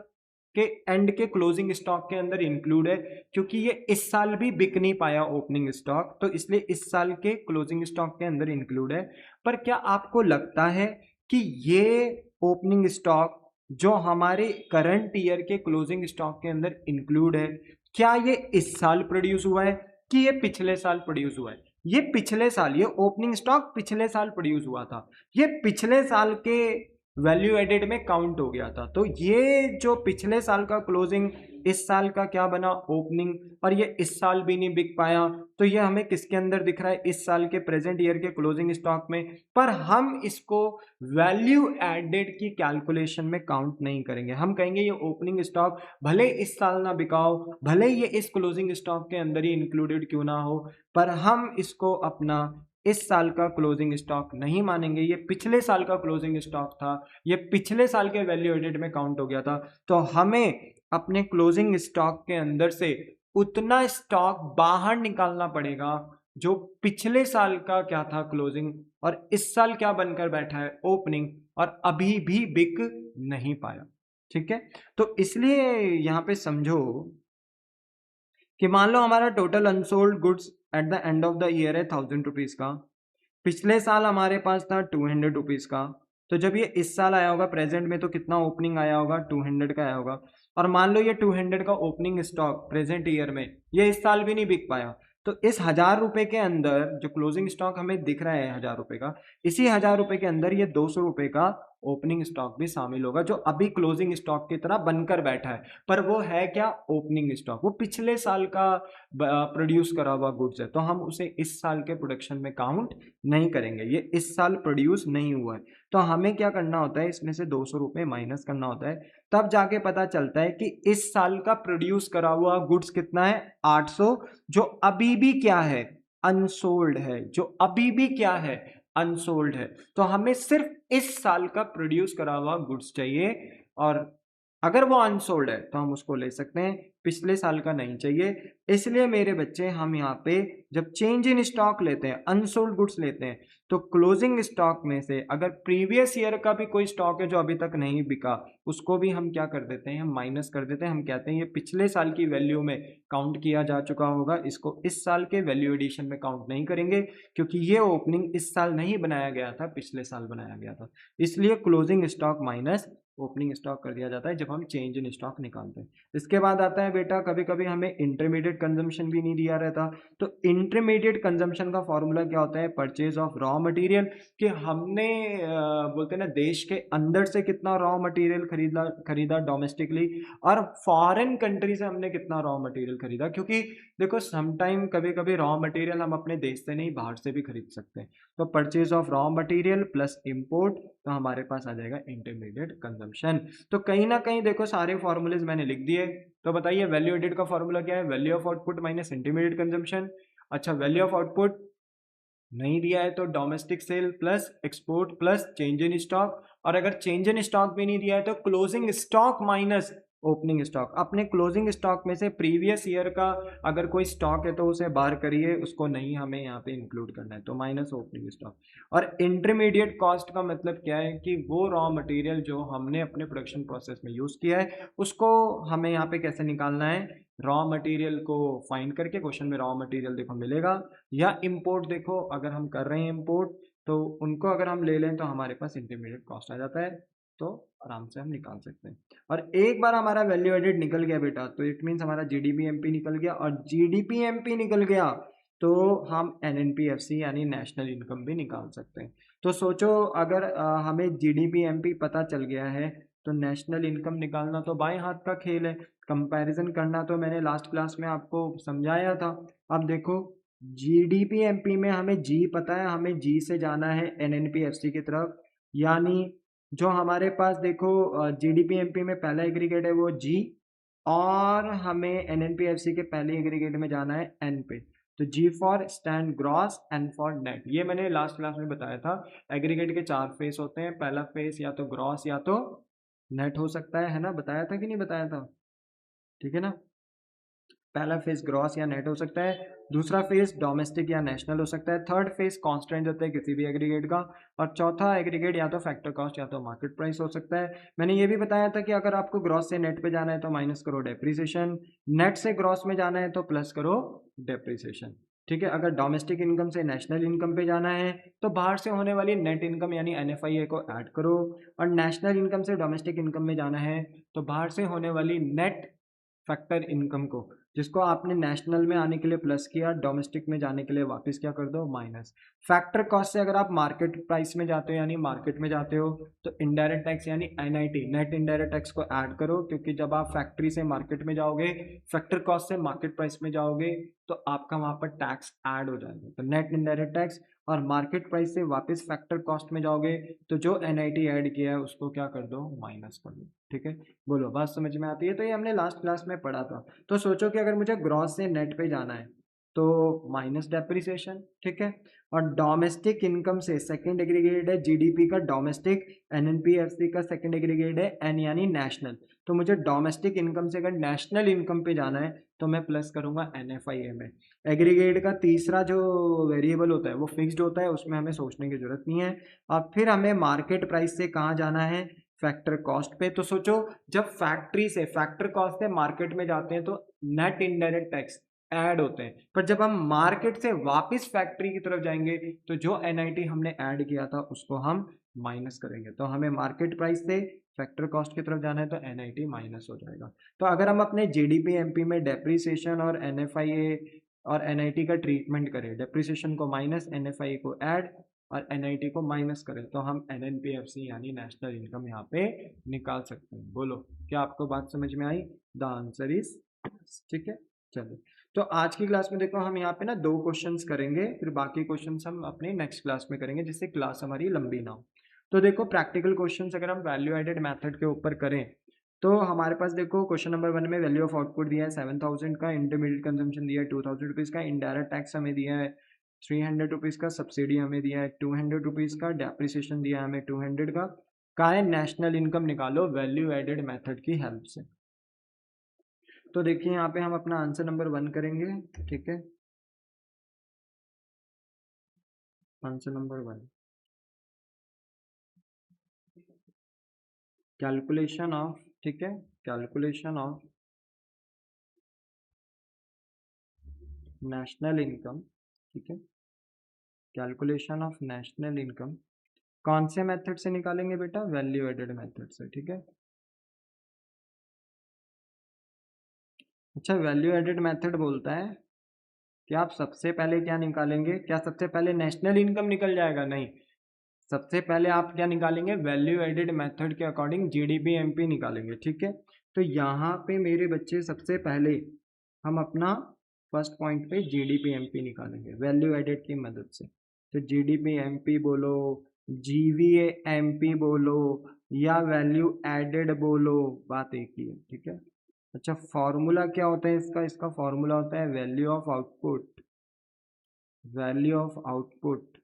के एंड के क्लोजिंग स्टॉक के अंदर इंक्लूड है, क्योंकि ये इस साल भी बिक नहीं पाया ओपनिंग स्टॉक, तो इसलिए इस साल के क्लोजिंग स्टॉक के अंदर इंक्लूड है। पर क्या आपको लगता है कि ये ओपनिंग स्टॉक जो हमारे करंट ईयर के क्लोजिंग स्टॉक के अंदर इंक्लूड है, क्या ये इस साल प्रोड्यूस हुआ है कि ये पिछले साल प्रोड्यूस हुआ है? ये पिछले साल, ये ओपनिंग स्टॉक पिछले साल प्रोड्यूस हुआ था, ये पिछले साल के वैल्यू एडेड में काउंट हो गया था। तो ये जो पिछले साल का क्लोजिंग इस साल का क्या बना, ओपनिंग, और ये इस साल भी नहीं बिक पाया, तो ये हमें किसके अंदर दिख रहा है, इस साल के प्रेजेंट ईयर के क्लोजिंग स्टॉक में। पर हम इसको वैल्यू एडेड की कैलकुलेशन में काउंट नहीं करेंगे। हम कहेंगे ये ओपनिंग स्टॉक भले इस साल ना बिकाओ, भले ये इस क्लोजिंग स्टॉक के अंदर ही इंक्लूडेड क्यों ना हो, पर हम इसको अपना इस साल का क्लोजिंग स्टॉक नहीं मानेंगे। ये पिछले साल का क्लोजिंग स्टॉक था, ये पिछले साल के वैल्यू एडेड में काउंट हो गया था, तो हमें अपने क्लोजिंग स्टॉक के अंदर से उतना स्टॉक बाहर निकालना पड़ेगा जो पिछले साल का क्या था, क्लोजिंग, और इस साल क्या बनकर बैठा है, ओपनिंग, और अभी भी बिक नहीं पाया। ठीक है, तो इसलिए यहां पे समझो कि मान लो हमारा total unsold goods at the end of the year है 1000 रुपीज का, पिछले साल हमारे पास था 200 रुपीज का, तो जब ये इस साल आया होगा प्रेजेंट में तो कितना ओपनिंग आया होगा, 200 का आया होगा। और मान लो ये 200 का ओपनिंग स्टॉक प्रेजेंट ईयर में ये इस साल भी नहीं बिक पाया, तो इस 1000 रुपए के अंदर जो क्लोजिंग स्टॉक हमें दिख रहा है 1000 रुपए का, इसी 1000 रुपए के अंदर ये 200 रुपए का ओपनिंग स्टॉक भी शामिल होगा जो अभी क्लोजिंग स्टॉक की तरह बनकर बैठा है। पर वो है क्या, ओपनिंग स्टॉक, वो पिछले साल का प्रोड्यूस करा हुआ गुड्स है, तो हम उसे इस साल के प्रोडक्शन में काउंट नहीं करेंगे, ये इस साल प्रोड्यूस नहीं हुआ है। तो हमें क्या करना होता है, इसमें से 200 रुपए माइनस करना होता है, तब जाके पता चलता है कि इस साल का प्रोड्यूस करा हुआ गुड्स कितना है, 800, जो अभी भी क्या है, अनसोल्ड है, जो अभी भी क्या है, अनसोल्ड है। तो हमें सिर्फ इस साल का प्रोड्यूस करा हुआ गुड्स चाहिए, और अगर वो अनसोल्ड है तो हम उसको ले सकते हैं, पिछले साल का नहीं चाहिए। इसलिए मेरे बच्चे हम यहाँ पे जब चेंज इन स्टॉक लेते हैं, अनसोल्ड गुड्स लेते हैं, तो क्लोजिंग स्टॉक में से अगर प्रीवियस ईयर का भी कोई स्टॉक है जो अभी तक नहीं बिका, उसको भी हम क्या कर देते हैं, हम माइनस कर देते हैं। हम कहते हैं ये पिछले साल की वैल्यू में काउंट किया जा चुका होगा, इसको इस साल के वैल्यू एडिशन में काउंट नहीं करेंगे, क्योंकि ये ओपनिंग इस साल नहीं बनाया गया था, पिछले साल बनाया गया था। इसलिए closing stock minus opening stock कर दिया जाता है जब हम चेंज इन स्टॉक निकालते हैं। इसके बाद आता है बेटा, कभी कभी हमें इंटरमीडिएट कंजम्पशन भी नहीं दिया रहता, तो इंटरमीडिएट कंजम्पशन का फॉर्मूला क्या होता है, परचेज ऑफ रॉ मटेरियल, कि हमने बोलते हैं ना देश के अंदर से कितना रॉ मटेरियल खरीदा डोमेस्टिकली, और फॉरेन कंट्री से हमने कितना रॉ मटेरियल खरीदा। क्योंकि देखो समटाइम कभी कभी रॉ मटेरियल हम अपने देश से नहीं बाहर से भी खरीद सकते हैं, तो purchase of raw material plus import, तो हमारे पास आ जाएगा इंटरमीडिएट कंजम्पशन। तो कहीं ना कहीं देखो सारे फॉर्मूलेज मैंने लिख दिए। तो बताइए वैल्यू एडेड का फॉर्मूला क्या है, value of output minus intermediate consumption. अच्छा, वैल्यू ऑफ आउटपुट नहीं दिया है तो domestic sale plus export plus change in stock, और अगर चेंज इन स्टॉक भी नहीं दिया है तो closing stock minus opening stock. अपने क्लोजिंग स्टॉक में से प्रीवियस ईयर का अगर कोई स्टॉक है तो उसे बाहर करिए, उसको नहीं हमें यहाँ पे इंक्लूड करना है, तो माइनस ओपनिंग स्टॉक। और इंटरमीडिएट कॉस्ट का मतलब क्या है कि वो रॉ मटेरियल जो हमने अपने प्रोडक्शन प्रोसेस में यूज किया है उसको हमें यहाँ पे कैसे निकालना है, रॉ मटेरियल को फाइंड करके, क्वेश्चन में रॉ मटेरियल देखो मिलेगा, या इंपोर्ट देखो अगर हम कर रहे हैं इंपोर्ट तो उनको अगर हम ले लें तो हमारे पास इंटरमीडिएट कॉस्ट आ जाता है, तो आराम से हम निकाल सकते हैं। और एक बार हमारा वैल्यू एडेड निकल गया बेटा, तो इट मीन्स हमारा जीडीपी एमपी निकल गया, और जीडीपी एमपी निकल गया तो हम एनएनपीएफसी यानी नेशनल इनकम भी निकाल सकते हैं। तो सोचो अगर हमें जीडीपी एमपी पता चल गया है तो नेशनल इनकम निकालना तो बाएं हाथ का खेल है, कंपैरिजन करना तो मैंने लास्ट क्लास में आपको समझाया था। अब देखो जीडीपी एमपी में हमें जी पता है, हमें जी से जाना है एनएनपीएफसी की तरफ, यानी जो हमारे पास देखो जीडीपी एमपी में पहला एग्रीगेट है वो जी, और हमें एनएनपीएफसी के पहले एग्रीगेट में जाना है एन पे। तो G for stand gross, N for net, ये मैंने लास्ट क्लास में बताया था। एग्रीगेट के 4 फेस होते हैं, पहला फेस या तो ग्रॉस या तो नेट हो सकता है ना, बताया था कि नहीं बताया था, ठीक है ना। पहला फेज ग्रॉस या नेट हो सकता है, दूसरा फेज डोमेस्टिक या नेशनल हो सकता है, थर्ड फेज कांस्टेंट होता है किसी भी एग्रीगेट का, और चौथा एग्रीगेट या तो फैक्टर कॉस्ट या तो मार्केट प्राइस हो सकता है। मैंने ये भी बताया था कि अगर आपको ग्रॉस से नेट पे जाना है तो माइनस करो डेप्रीसिएशन, नेट से ग्रॉस में जाना है तो प्लस करो डेप्रीसिएशन, ठीक है। अगर डोमेस्टिक इनकम से नेशनल इनकम पे जाना है तो बाहर से होने वाली नेट इनकम यानी एनएफआईए को ऐड करो, और नेशनल इनकम से डोमेस्टिक इनकम में जाना है तो बाहर से होने वाली नेट फैक्टर इनकम को, जिसको आपने नेशनल में आने के लिए प्लस किया, डोमेस्टिक में जाने के लिए वापस क्या कर दो माइनस। फैक्टर कॉस्ट से अगर आप मार्केट प्राइस में जाते हो यानी मार्केट में जाते हो तो इनडायरेक्ट टैक्स यानी एनआईटी नेट इनडायरेक्ट टैक्स को ऐड करो, क्योंकि जब आप फैक्ट्री से मार्केट में जाओगे, फैक्टर कॉस्ट से मार्केट प्राइस में जाओगे तो आपका वहां पर टैक्स ऐड हो जाएगा, तो नेट इनडायरेक्ट टैक्स, और मार्केट प्राइस से वापस फैक्टर कॉस्ट में जाओगे तो जो एनआईटी ऐड किया है उसको क्या कर दो, माइनस कर दो, ठीक है। बोलो बात समझ में आती है, तो ये हमने लास्ट क्लास में पढ़ा था। तो सोचो कि अगर मुझे ग्रॉस से नेट पे जाना है तो माइनस डेप्रिसिएशन, ठीक है। और डोमेस्टिक इनकम से सेकंड एग्रीगेट है जीडीपी का डोमेस्टिक, एनएनपीएफसी का सेकंड एग्रीगेट है एन यानी नेशनल, तो मुझे डोमेस्टिक इनकम से अगर नेशनल इनकम पे जाना है तो मैं प्लस करूंगा एनएफआईए में। एग्रीगेट का तीसरा जो वेरिएबल होता है वो फिक्स्ड होता है, उसमें हमें सोचने की जरूरत नहीं है। अब फिर हमें मार्केट प्राइस से कहाँ जाना है, फैक्टर कॉस्ट पे। तो सोचो जब फैक्ट्री से फैक्टर कॉस्ट से मार्केट में जाते हैं तो नेट इनडायरेक्ट टैक्स ऐड होते हैं, पर जब हम मार्केट से वापस फैक्ट्री की तरफ जाएंगे तो जो एनआईटी हमने ऐड किया था उसको हम माइनस करेंगे, तो हमें मार्केट प्राइस से फैक्टर कॉस्ट की तरफ जाना है तो एनआईटी माइनस हो जाएगा। तो अगर हम अपने जीडीपी एमपी में डेप्रीसिएशन और एनएफआईए और एनआईटी का ट्रीटमेंट करें, डेप्रीसिएशन को माइनस, एनएफआईए को ऐड और एनआईटी को माइनस करें, तो हम एनएनपीएफसी यानी नेशनल इनकम यहाँ पे निकाल सकते हैं। बोलो क्या आपको बात समझ में आई, द आंसर इज, ठीक है। चलो तो आज की क्लास में देखो हम यहाँ पे ना 2 क्वेश्चंस करेंगे, फिर बाकी क्वेश्चंस हम अपने नेक्स्ट क्लास में करेंगे जिससे क्लास हमारी लंबी ना हो। तो देखो प्रैक्टिकल क्वेश्चंस अगर हम वैल्यू एडेड मेथड के ऊपर करें तो हमारे पास देखो क्वेश्चन नंबर 1 में वैल्यू ऑफ आउटपुट दिया है 7000 का, इंटरमीडिएट कंजम्पशन दिया है 2000 रुपीज़ का, इनडायरेक्ट टैक्स हमें दिया है 300 रुपीज़ का, सब्सिडी हमें दिया है 200 रुपीज़ का, डेप्रिसिएशन दिया है हमें 200 का, का है नेशनल इनकम निकालो वैल्यू एडेड मेथड की हेल्प से। तो देखिए यहाँ पे हम अपना आंसर नंबर 1 करेंगे, ठीक है, आंसर नंबर 1, कैलकुलेशन ऑफ, ठीक है, कैलकुलेशन ऑफ नेशनल इनकम, ठीक है, कैलकुलेशन ऑफ नेशनल इनकम कौन से मेथड से निकालेंगे बेटा, वैल्यू एडेड मेथड से, ठीक है। अच्छा, वैल्यू एडेड मेथड बोलता है कि आप सबसे पहले क्या निकालेंगे, क्या सबसे पहले नेशनल इनकम निकल जाएगा, नहीं, सबसे पहले आप क्या निकालेंगे, वैल्यू एडेड मेथड के अकॉर्डिंग जीडीपी एमपी निकालेंगे, ठीक है। तो यहाँ पे मेरे बच्चे सबसे पहले हम अपना फर्स्ट पॉइंट पे जीडीपी एमपी निकालेंगे वैल्यू एडेड की मदद से। तो जीडीपी एमपी बोलो, जीवीए एमपी बोलो, या वैल्यू एडेड बोलो, बात एक ही है, ठीक है। अच्छा, फॉर्मूला क्या होता है इसका, इसका फॉर्मूला होता है value of output, value of output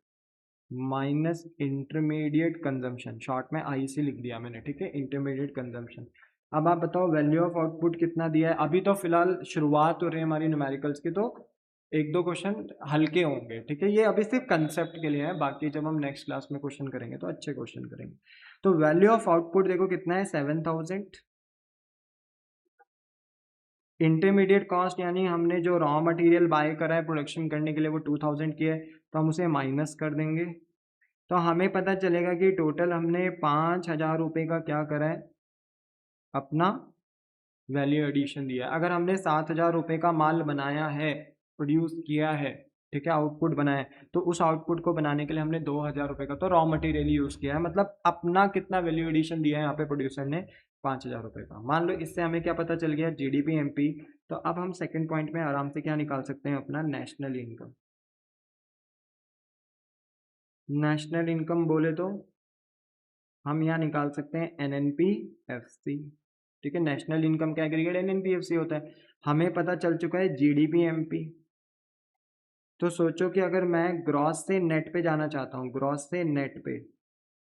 minus intermediate consumption, short में आई से लिख दिया मैंने, ठीक है, इंटरमीडिएट कंजम्पशन। अब आप बताओ वैल्यू ऑफ आउटपुट कितना दिया है, अभी तो फिलहाल शुरुआत हो रही है हमारी न्यूमेरिकल्स की, तो एक दो क्वेश्चन हल्के होंगे, ठीक है, ये अभी सिर्फ कंसेप्ट के लिए है, बाकी जब हम नेक्स्ट क्लास में क्वेश्चन करेंगे तो अच्छे क्वेश्चन करेंगे। तो वैल्यू ऑफ आउटपुट देखो कितना है, 7000। इंटरमीडिएट कॉस्ट यानी हमने जो रॉ मटेरियल बाय करा है प्रोडक्शन करने के लिए वो 2000 की है, तो हम उसे माइनस कर देंगे, तो हमें पता चलेगा कि टोटल हमने 5000 रुपये का क्या करा है, अपना वैल्यू एडिशन दिया है। अगर हमने 7000 रुपये का माल बनाया है, प्रोड्यूस किया है, ठीक है, आउटपुट बनाया है, तो उस आउटपुट को बनाने के लिए हमने 2000 रुपये का तो रॉ मटेरियल यूज़ किया है, मतलब अपना कितना वैल्यू एडिशन दिया है यहाँ पे प्रोड्यूसर ने, 5000 रुपये का। मान लो इससे हमें क्या पता चल गया, जीडीपी एमपी। तो अब हम सेकंड पॉइंट में आराम से क्या निकाल सकते हैं, अपना नेशनल इनकम। नेशनल इनकम बोले तो हम यहाँ निकाल सकते हैं एनएनपीएफसी, ठीक है, नेशनल इनकम का एग्रीगेट एनएनपीएफसी होता है। हमें पता चल चुका है जीडीपी एमपी। तो सोचो कि अगर मैं ग्रॉस से नेट पे जाना चाहता हूँ, ग्रॉस से नेट पे,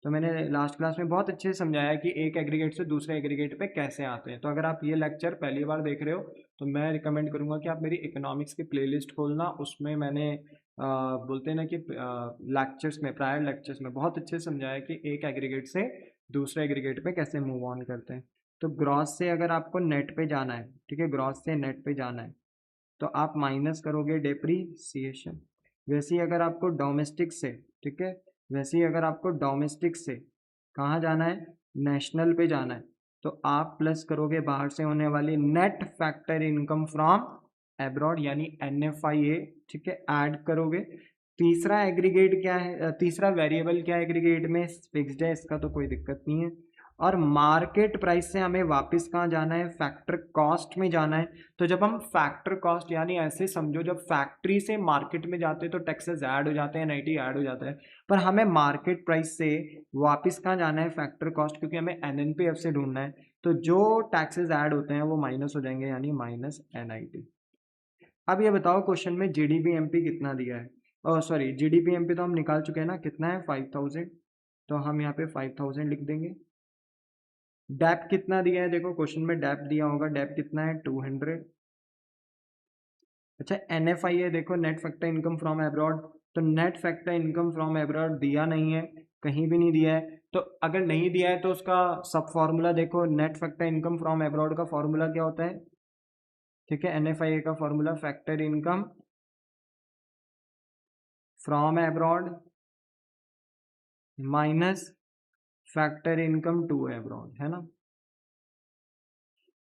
तो मैंने लास्ट क्लास में बहुत अच्छे से समझाया कि एक एग्रीगेट से दूसरे एग्रीगेट पे कैसे आते हैं। तो अगर आप ये लेक्चर पहली बार देख रहे हो तो मैं रिकमेंड करूँगा कि आप मेरी इकोनॉमिक्स की प्लेलिस्ट खोलना, उसमें मैंने बोलते हैं ना कि लेक्चर्स में, प्रायर लेक्चर्स में बहुत अच्छे से समझाया कि एक एग्रीगेट से दूसरे एग्रीगेट पे कैसे मूव ऑन करते हैं। तो ग्रॉस से अगर आपको नेट पे जाना है, ठीक है, ग्रॉस से नेट पे जाना है, तो आप माइनस करोगे डेप्रीसिएशन। वैसे ही अगर आपको डोमेस्टिक से, ठीक है, वैसे ही अगर आपको डोमेस्टिक से कहाँ जाना है, नेशनल पे जाना है, तो आप प्लस करोगे बाहर से होने वाली net factor income from abroad यानी NFIA, ठीक है, ऐड करोगे। तीसरा एग्रीगेट क्या है, तीसरा वेरिएबल क्या है एग्रीगेट में, फिक्स्ड है, इसका तो कोई दिक्कत नहीं है। और मार्केट प्राइस से हमें वापस कहाँ जाना है, फैक्टर कॉस्ट में जाना है। तो जब हम फैक्टर कॉस्ट यानी ऐसे समझो, जब फैक्ट्री से मार्केट में जाते हैं तो टैक्सेस ऐड हो जाते हैं, एनआईटी ऐड हो जाता है, पर हमें मार्केट प्राइस से वापस कहाँ जाना है, फैक्टर कॉस्ट, क्योंकि हमें एनएनपीएफ से ढूंढना है। तो जो टैक्सेस ऐड होते हैं वो माइनस हो जाएंगे, यानी माइनस एनआईटी। अब ये बताओ क्वेश्चन में जीडीपी एमपी कितना दिया है, और सॉरी जीडीपी एमपी तो हम निकाल चुके हैं ना, कितना है 5000, तो हम यहाँ पे 5000 लिख देंगे। डेप कितना दिया है, देखो क्वेश्चन में डेप दिया होगा, डेप कितना है 200। अच्छा, NFI है, देखो net factor income from abroad, तो net factor income from abroad दिया नहीं है, कहीं भी नहीं दिया है। तो अगर नहीं दिया है तो उसका सब फॉर्मूला देखो, net factor income from abroad का फॉर्मूला क्या होता है, ठीक है, NFI का formula factor income from abroad minus factor income to abroad, है ना।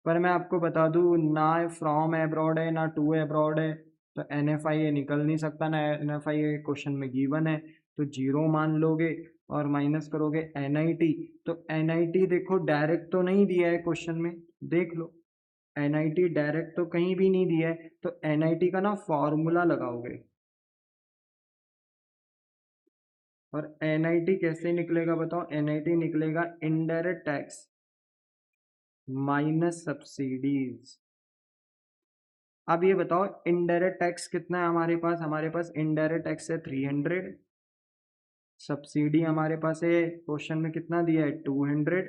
पर मैं आपको बता दूं, ना फ्रॉम अब्रॉड है ना टू अब्रॉड है, तो NFIA निकल नहीं सकता ना, NFIA क्वेश्चन में गिवन है, तो जीरो मान लोगे और माइनस करोगे NIT। तो NIT देखो डायरेक्ट तो नहीं दिया है क्वेश्चन में, देख लो, NIT डायरेक्ट तो कहीं भी नहीं दिया है, तो NIT का ना फॉर्मूला लगाओगे। और NIT कैसे निकलेगा बताओ, NIT निकलेगा इनडायरेक्ट टैक्स माइनस सब्सिडीज। अब ये बताओ इनडायरेक्ट टैक्स कितना है हमारे पास, हमारे पास इनडायरेक्ट टैक्स है 300, सब्सिडी हमारे पास है, क्वेश्चन में कितना दिया है 200,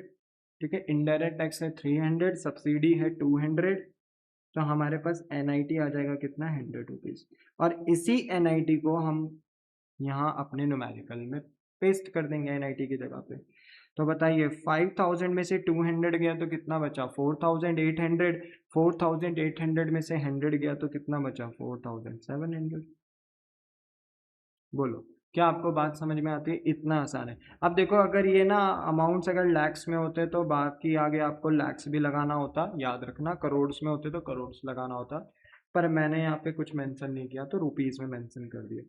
ठीक है। इनडायरेक्ट टैक्स है 300, सब्सिडी है 200, तो हमारे पास NIT आ जाएगा कितना 100 रुपीज़। और इसी NIT को हम यहाँ अपने न्यूमेरिकल में पेस्ट कर देंगे NIT की जगह पे। तो बताइए 5000 में से 200 गया तो कितना बचा 4800, 4800 में से 100 गया तो कितना बचा 4700। बोलो क्या आपको बात समझ में आती है? इतना आसान है। अब देखो अगर ये ना अमाउंट्स अगर लैक्स में होते तो बाकी आगे आपको लैक्स भी लगाना होता, याद रखना। करोड्स में होते तो करोड्स लगाना होता, पर मैंने यहाँ पे कुछ मेंशन नहीं किया तो रुपीस में मेंशन कर दिया।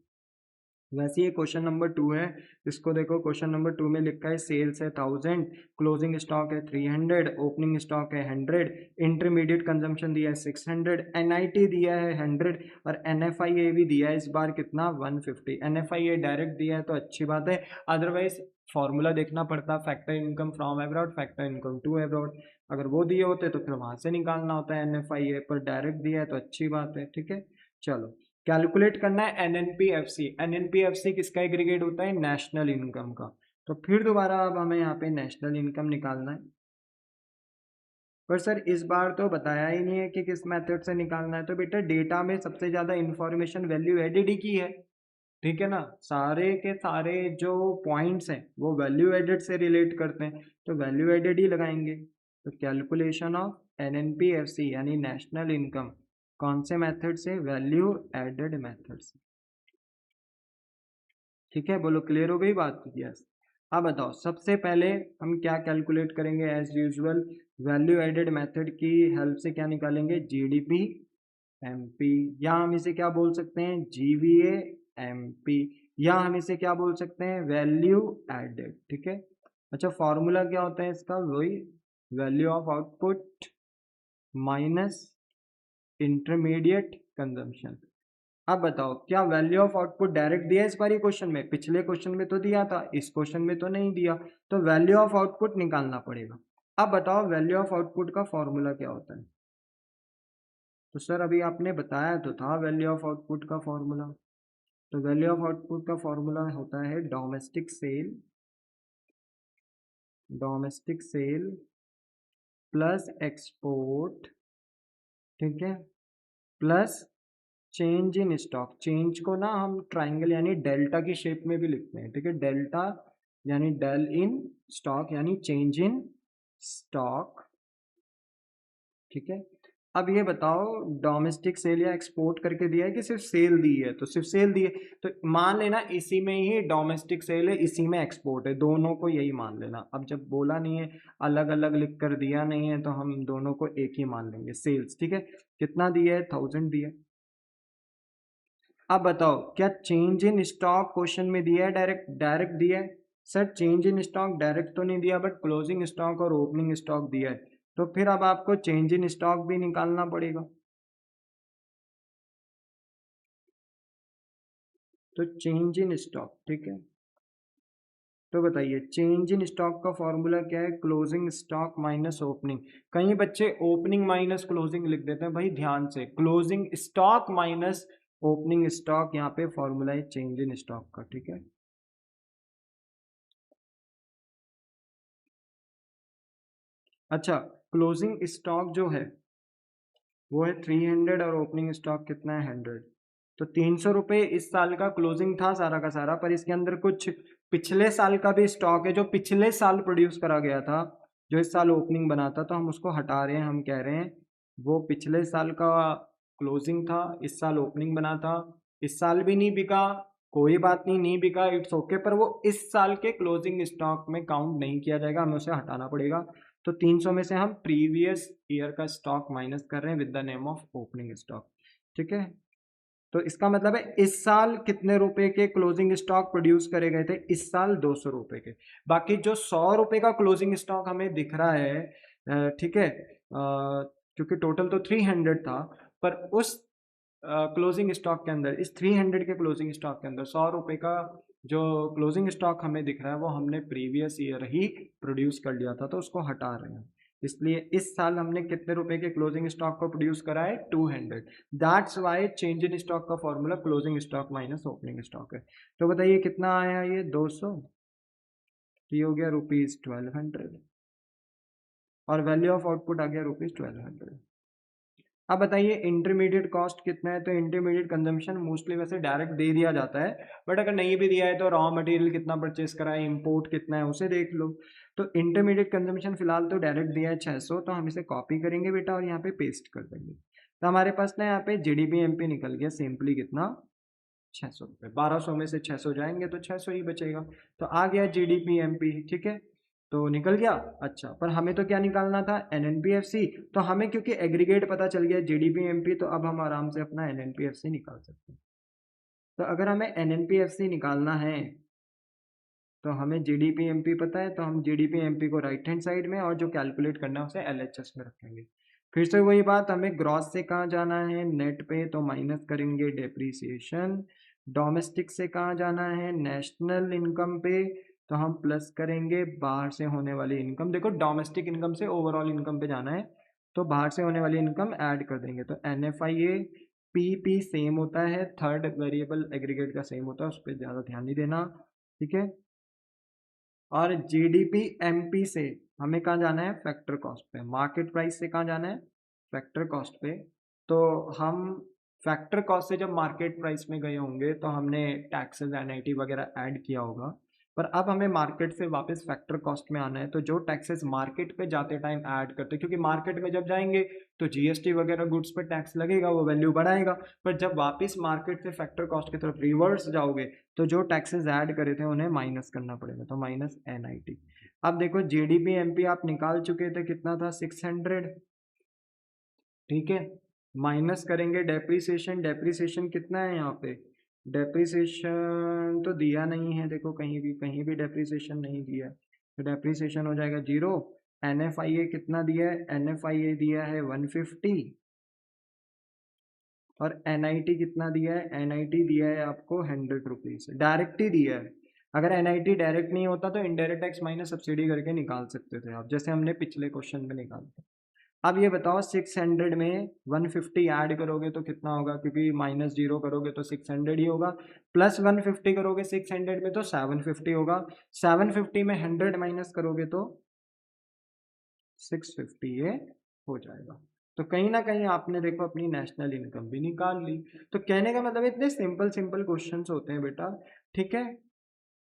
वैसे ये क्वेश्चन नंबर 2 है, इसको देखो। क्वेश्चन नंबर 2 में लिखा है सेल्स है 1000, क्लोजिंग स्टॉक है 300, ओपनिंग स्टॉक है 100, इंटरमीडिएट कंजम्पशन दिया है 600, NIT दिया है 100 और NFIA भी दिया है इस बार कितना 150। NFIA डायरेक्ट दिया है तो अच्छी बात है, अदरवाइज फॉर्मूला देखना पड़ता, factor income from abroad, factor income to abroad. अगर वो दिए होते तो फिर वहां से निकालना होता है NFIA, पर डायरेक्ट दिया है तो अच्छी बात है, ठीक है। चलो कैलकुलेट करना है NNPFC। NNPFC किसका एग्रीगेट होता है? नेशनल इनकम का। तो फिर दोबारा अब हमें यहाँ पे नेशनल इनकम निकालना है, पर सर इस बार तो बताया ही नहीं है कि किस मेथड से निकालना है। तो बेटा डेटा में सबसे ज्यादा इंफॉर्मेशन वैल्यू एडेड ही की है, ठीक है ना। सारे के सारे जो पॉइंट्स हैं वो वैल्यू एडेड से रिलेट करते हैं, तो वैल्यू एडेड ही लगाएंगे। तो कैलकुलेशन ऑफ NNPFC यानी नेशनल इनकम कौन से मेथड से? वैल्यू एडेड मेथड से, ठीक है। बोलो क्लियर हो गई बात? यस। अब बताओ सबसे पहले हम क्या कैलकुलेट करेंगे? As usual value added method की हेल्प से क्या निकालेंगे? GDP MP, या हम इसे क्या बोल सकते हैं? GVA MP, या हम इसे क्या बोल सकते हैं? वैल्यू एडेड, ठीक है। अच्छा फॉर्मूला क्या होता है इसका? वही value of output minus intermediate consumption. अब बताओ क्या वैल्यू ऑफ आउटपुट डायरेक्ट दिया है इस बार क्वेश्चन में? पिछले क्वेश्चन में तो दिया था, इस क्वेश्चन में तो नहीं दिया, तो वैल्यू ऑफ आउटपुट निकालना पड़ेगा। अब बताओ वैल्यू ऑफ आउटपुट का फॉर्मूला क्या होता है? तो सर अभी आपने बताया तो था वैल्यू ऑफ आउटपुट का फॉर्मूला। तो वैल्यू ऑफ आउटपुट का फॉर्मूला होता है डोमेस्टिक सेल प्लस एक्सपोर्ट, ठीक है, plus change in stock. Change को ना हम ट्राइंगल यानी डेल्टा की शेप में भी लिखते हैं, ठीक है। डेल्टा यानी डेल इन स्टॉक यानी चेंज इन स्टॉक, ठीक है। अब ये बताओ डोमेस्टिक सेल या एक्सपोर्ट करके दिया है कि सिर्फ सेल दी है? तो सिर्फ सेल दी है, तो मान लेना इसी में ही डोमेस्टिक सेल है, इसी में एक्सपोर्ट है, दोनों को यही मान लेना। अब जब बोला नहीं है, अलग अलग लिख कर दिया नहीं है, तो हम दोनों को एक ही मान लेंगे, सेल्स, ठीक है। कितना दिया है? 1000 दिया है। अब बताओ क्या चेंज इन स्टॉक क्वेश्चन में दिया है? डायरेक्ट दिया है? Sir change in stock direct तो नहीं दिया, बट क्लोजिंग स्टॉक और ओपनिंग स्टॉक दिया है, तो फिर अब आपको चेंज इन स्टॉक भी निकालना पड़ेगा। तो चेंज इन स्टॉक, ठीक है। तो बताइए चेंज इन स्टॉक का फॉर्मूला क्या है? Closing stock minus opening. कई बच्चे ओपनिंग माइनस क्लोजिंग लिख देते हैं, भाई ध्यान से, closing stock minus opening stock, यहाँ पे फॉर्मूला है चेंज इन स्टॉक का, ठीक है। अच्छा क्लोजिंग स्टॉक जो है वो है 300 और ओपनिंग स्टॉक कितना है 100, तो 300 रुपये इस साल का क्लोजिंग था सारा का सारा, पर इसके अंदर कुछ पिछले साल का भी स्टॉक है जो पिछले साल प्रोड्यूस करा गया था, जो इस साल ओपनिंग बना था, तो हम उसको हटा रहे हैं। हम कह रहे हैं वो पिछले साल का क्लोजिंग था, इस साल ओपनिंग बना था, इस साल भी नहीं बिका, कोई बात नहीं, नहीं बिका, इट्स ओके, पर वो इस साल के क्लोजिंग स्टॉक में काउंट नहीं किया जाएगा, हमें उसे हटाना पड़ेगा। तो 300 में से हम प्रीवियस ईयर का स्टॉक माइनस कर रहे हैं with the name of opening stock, ठीक है। तो इसका मतलब है इस साल कितने रुपए के क्लोजिंग स्टॉक प्रोड्यूस करे गए थे? इस साल 200 रुपए के। बाकी जो 100 रुपए का क्लोजिंग स्टॉक हमें दिख रहा है, ठीक है, क्योंकि टोटल तो 300 था, पर उस क्लोजिंग स्टॉक के अंदर, इस 300 के क्लोजिंग स्टॉक के अंदर 100 रुपए का जो क्लोजिंग स्टॉक हमें दिख रहा है वो हमने प्रीवियस ईयर ही प्रोड्यूस कर लिया था, तो उसको हटा रहे हैं। इसलिए इस साल हमने कितने रुपए के क्लोजिंग स्टॉक को प्रोड्यूस करा है 200। That's why change in stock का formula closing stock minus opening stock है। तो बताइए कितना आया ये 200, ये हो गया ₹1200 और वैल्यू ऑफ आउटपुट आ गया ₹1200। अब बताइए इंटरमीडिएट कॉस्ट कितना है। तो इंटरमीडिएट कंजम्पशन मोस्टली वैसे डायरेक्ट दे दिया जाता है, बट अगर नहीं भी दिया है तो रॉ मटेरियल कितना परचेस करा है, इंपोर्ट कितना है, उसे देख लो। तो इंटरमीडिएट कंजम्पशन फिलहाल तो डायरेक्ट दिया है 600, तो हम इसे कॉपी करेंगे बेटा और यहाँ पे पेस्ट कर देंगे। तो हमारे पास ना यहाँ पे जीडीपी एमपी निकल गया सिंपली कितना 600 रुपये। 1200 में से 600 जाएंगे तो 600 ही बचेगा। तो आ गया जीडीपी एमपी, ठीक है, तो निकल गया। अच्छा, पर हमें तो क्या निकालना था एनएनपीएफसी। तो हमें क्योंकि एग्रीगेट पता चल गया जीडीपी एमपी, तो अब हम आराम से अपना एनएनपीएफसी निकाल सकते हैं। तो अगर हमें एनएनपीएफसी निकालना है तो हमें जीडीपी एमपी पता है, तो हम जीडीपी एमपी को राइट हैंड साइड में और जो कैलकुलेट करना है उसे एलएचएस में रखेंगे। फिर से वही बात, हमें ग्रॉस से कहाँ जाना है नेट पे, तो माइनस करेंगे डेप्रीसिएशन। डोमेस्टिक से कहाँ जाना है नेशनल इनकम पे, तो हम प्लस करेंगे बाहर से होने वाली इनकम। देखो डोमेस्टिक इनकम से ओवरऑल इनकम पे जाना है, तो बाहर से होने वाली इनकम ऐड कर देंगे। तो NFIA पी सेम होता है, थर्ड वेरिएबल एग्रीगेट का सेम होता है, उस पर ज़्यादा ध्यान नहीं देना, ठीक है। और जीडीपी एमपी से हमें कहाँ जाना है फैक्टर कॉस्ट पे। मार्केट प्राइस से कहाँ जाना है फैक्टर कॉस्ट पे। तो हम फैक्टर कॉस्ट से जब मार्केट प्राइस में गए होंगे तो हमने टैक्सेस एनआईटी वगैरह ऐड किया होगा, पर अब हमें मार्केट से वापस फैक्टर कॉस्ट में आना है। तो जो टैक्सेस मार्केट पे जाते टाइम ऐड करते, क्योंकि मार्केट में जब जाएंगे तो जीएसटी वगैरह गुड्स पे टैक्स लगेगा, वो वैल्यू बढ़ाएगा। पर जब वापस मार्केट से फैक्टर कॉस्ट की तरफ रिवर्स जाओगे तो जो टैक्सेस ऐड करे थे उन्हें माइनस करना पड़ेगा, तो माइनस एनआईटी। अब देखो जीडीपी एमपी आप निकाल चुके थे, कितना था 600, ठीक है। माइनस करेंगे डेप्रीसिएशन, डेप्रीसिएशन कितना है यहाँ पे, डेप्रीसिएशन तो दिया नहीं है, देखो कहीं भी डेप्रीसिएशन नहीं दिया है, तो डेप्रीसिएशन हो जाएगा 0। एनएफआईए कितना दिया है, एनएफआईए दिया है 150 और एनआईटी कितना दिया है, एनआईटी दिया है आपको 100 रुपीज, डायरेक्ट ही दिया है। अगर एनआईटी डायरेक्ट नहीं होता तो इनडायरेक्ट टैक्स माइनस सब्सिडी करके निकाल सकते थे आप, जैसे हमने पिछले क्वेश्चन में निकाला। अब ये बताओ 600 में 150 ऐड करोगे तो कितना होगा, क्योंकि -0 करोगे तो 600 ही होगा, प्लस 150 करोगे 600 में तो 750 होगा, 750 में 100 माइनस करोगे तो 650 ये हो जाएगा। तो कहीं ना कहीं आपने देखो अपनी नेशनल इनकम भी निकाल ली। तो कहने का मतलब इतने सिंपल सिंपल क्वेश्चंस होते हैं बेटा, ठीक है।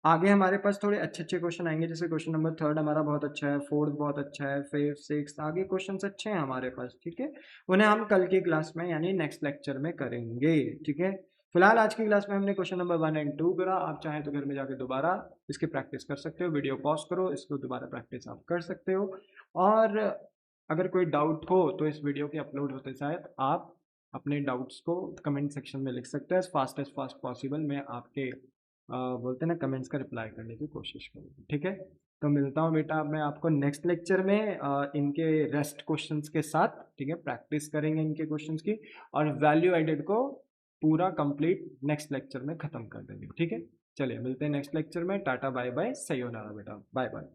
आगे हमारे पास थोड़े अच्छे अच्छे क्वेश्चन आएंगे, जैसे क्वेश्चन नंबर 3 हमारा बहुत अच्छा है, 4 बहुत अच्छा है, 5 6 आगे क्वेश्चंस अच्छे हैं हमारे पास, ठीक है। उन्हें हम कल की क्लास में यानी नेक्स्ट लेक्चर में करेंगे, ठीक है। फिलहाल आज की क्लास में हमने क्वेश्चन नंबर 1 एंड 2 करा। आप चाहें तो घर में जाकर दोबारा इसकी प्रैक्टिस कर सकते हो, वीडियो पॉज करो, इसको दोबारा प्रैक्टिस आप कर सकते हो। और अगर कोई डाउट हो तो इस वीडियो के अपलोड होते शायद आप अपने डाउट्स को कमेंट सेक्शन में लिख सकते हैं। एज फास्ट पॉसिबल मैं आपके बोलते हैं ना कमेंट्स का रिप्लाई करने की कोशिश करूँगा, ठीक है। तो मिलता हूँ बेटा मैं आपको नेक्स्ट लेक्चर में इनके रेस्ट क्वेश्चंस के साथ, ठीक है। प्रैक्टिस करेंगे इनके क्वेश्चंस की और वैल्यू एडेड को पूरा कंप्लीट नेक्स्ट लेक्चर में ख़त्म कर देंगे, ठीक है। चलिए मिलते हैं नेक्स्ट लेक्चर में। टाटा बाय बाय, सयोनारा बेटा, बाय बाय।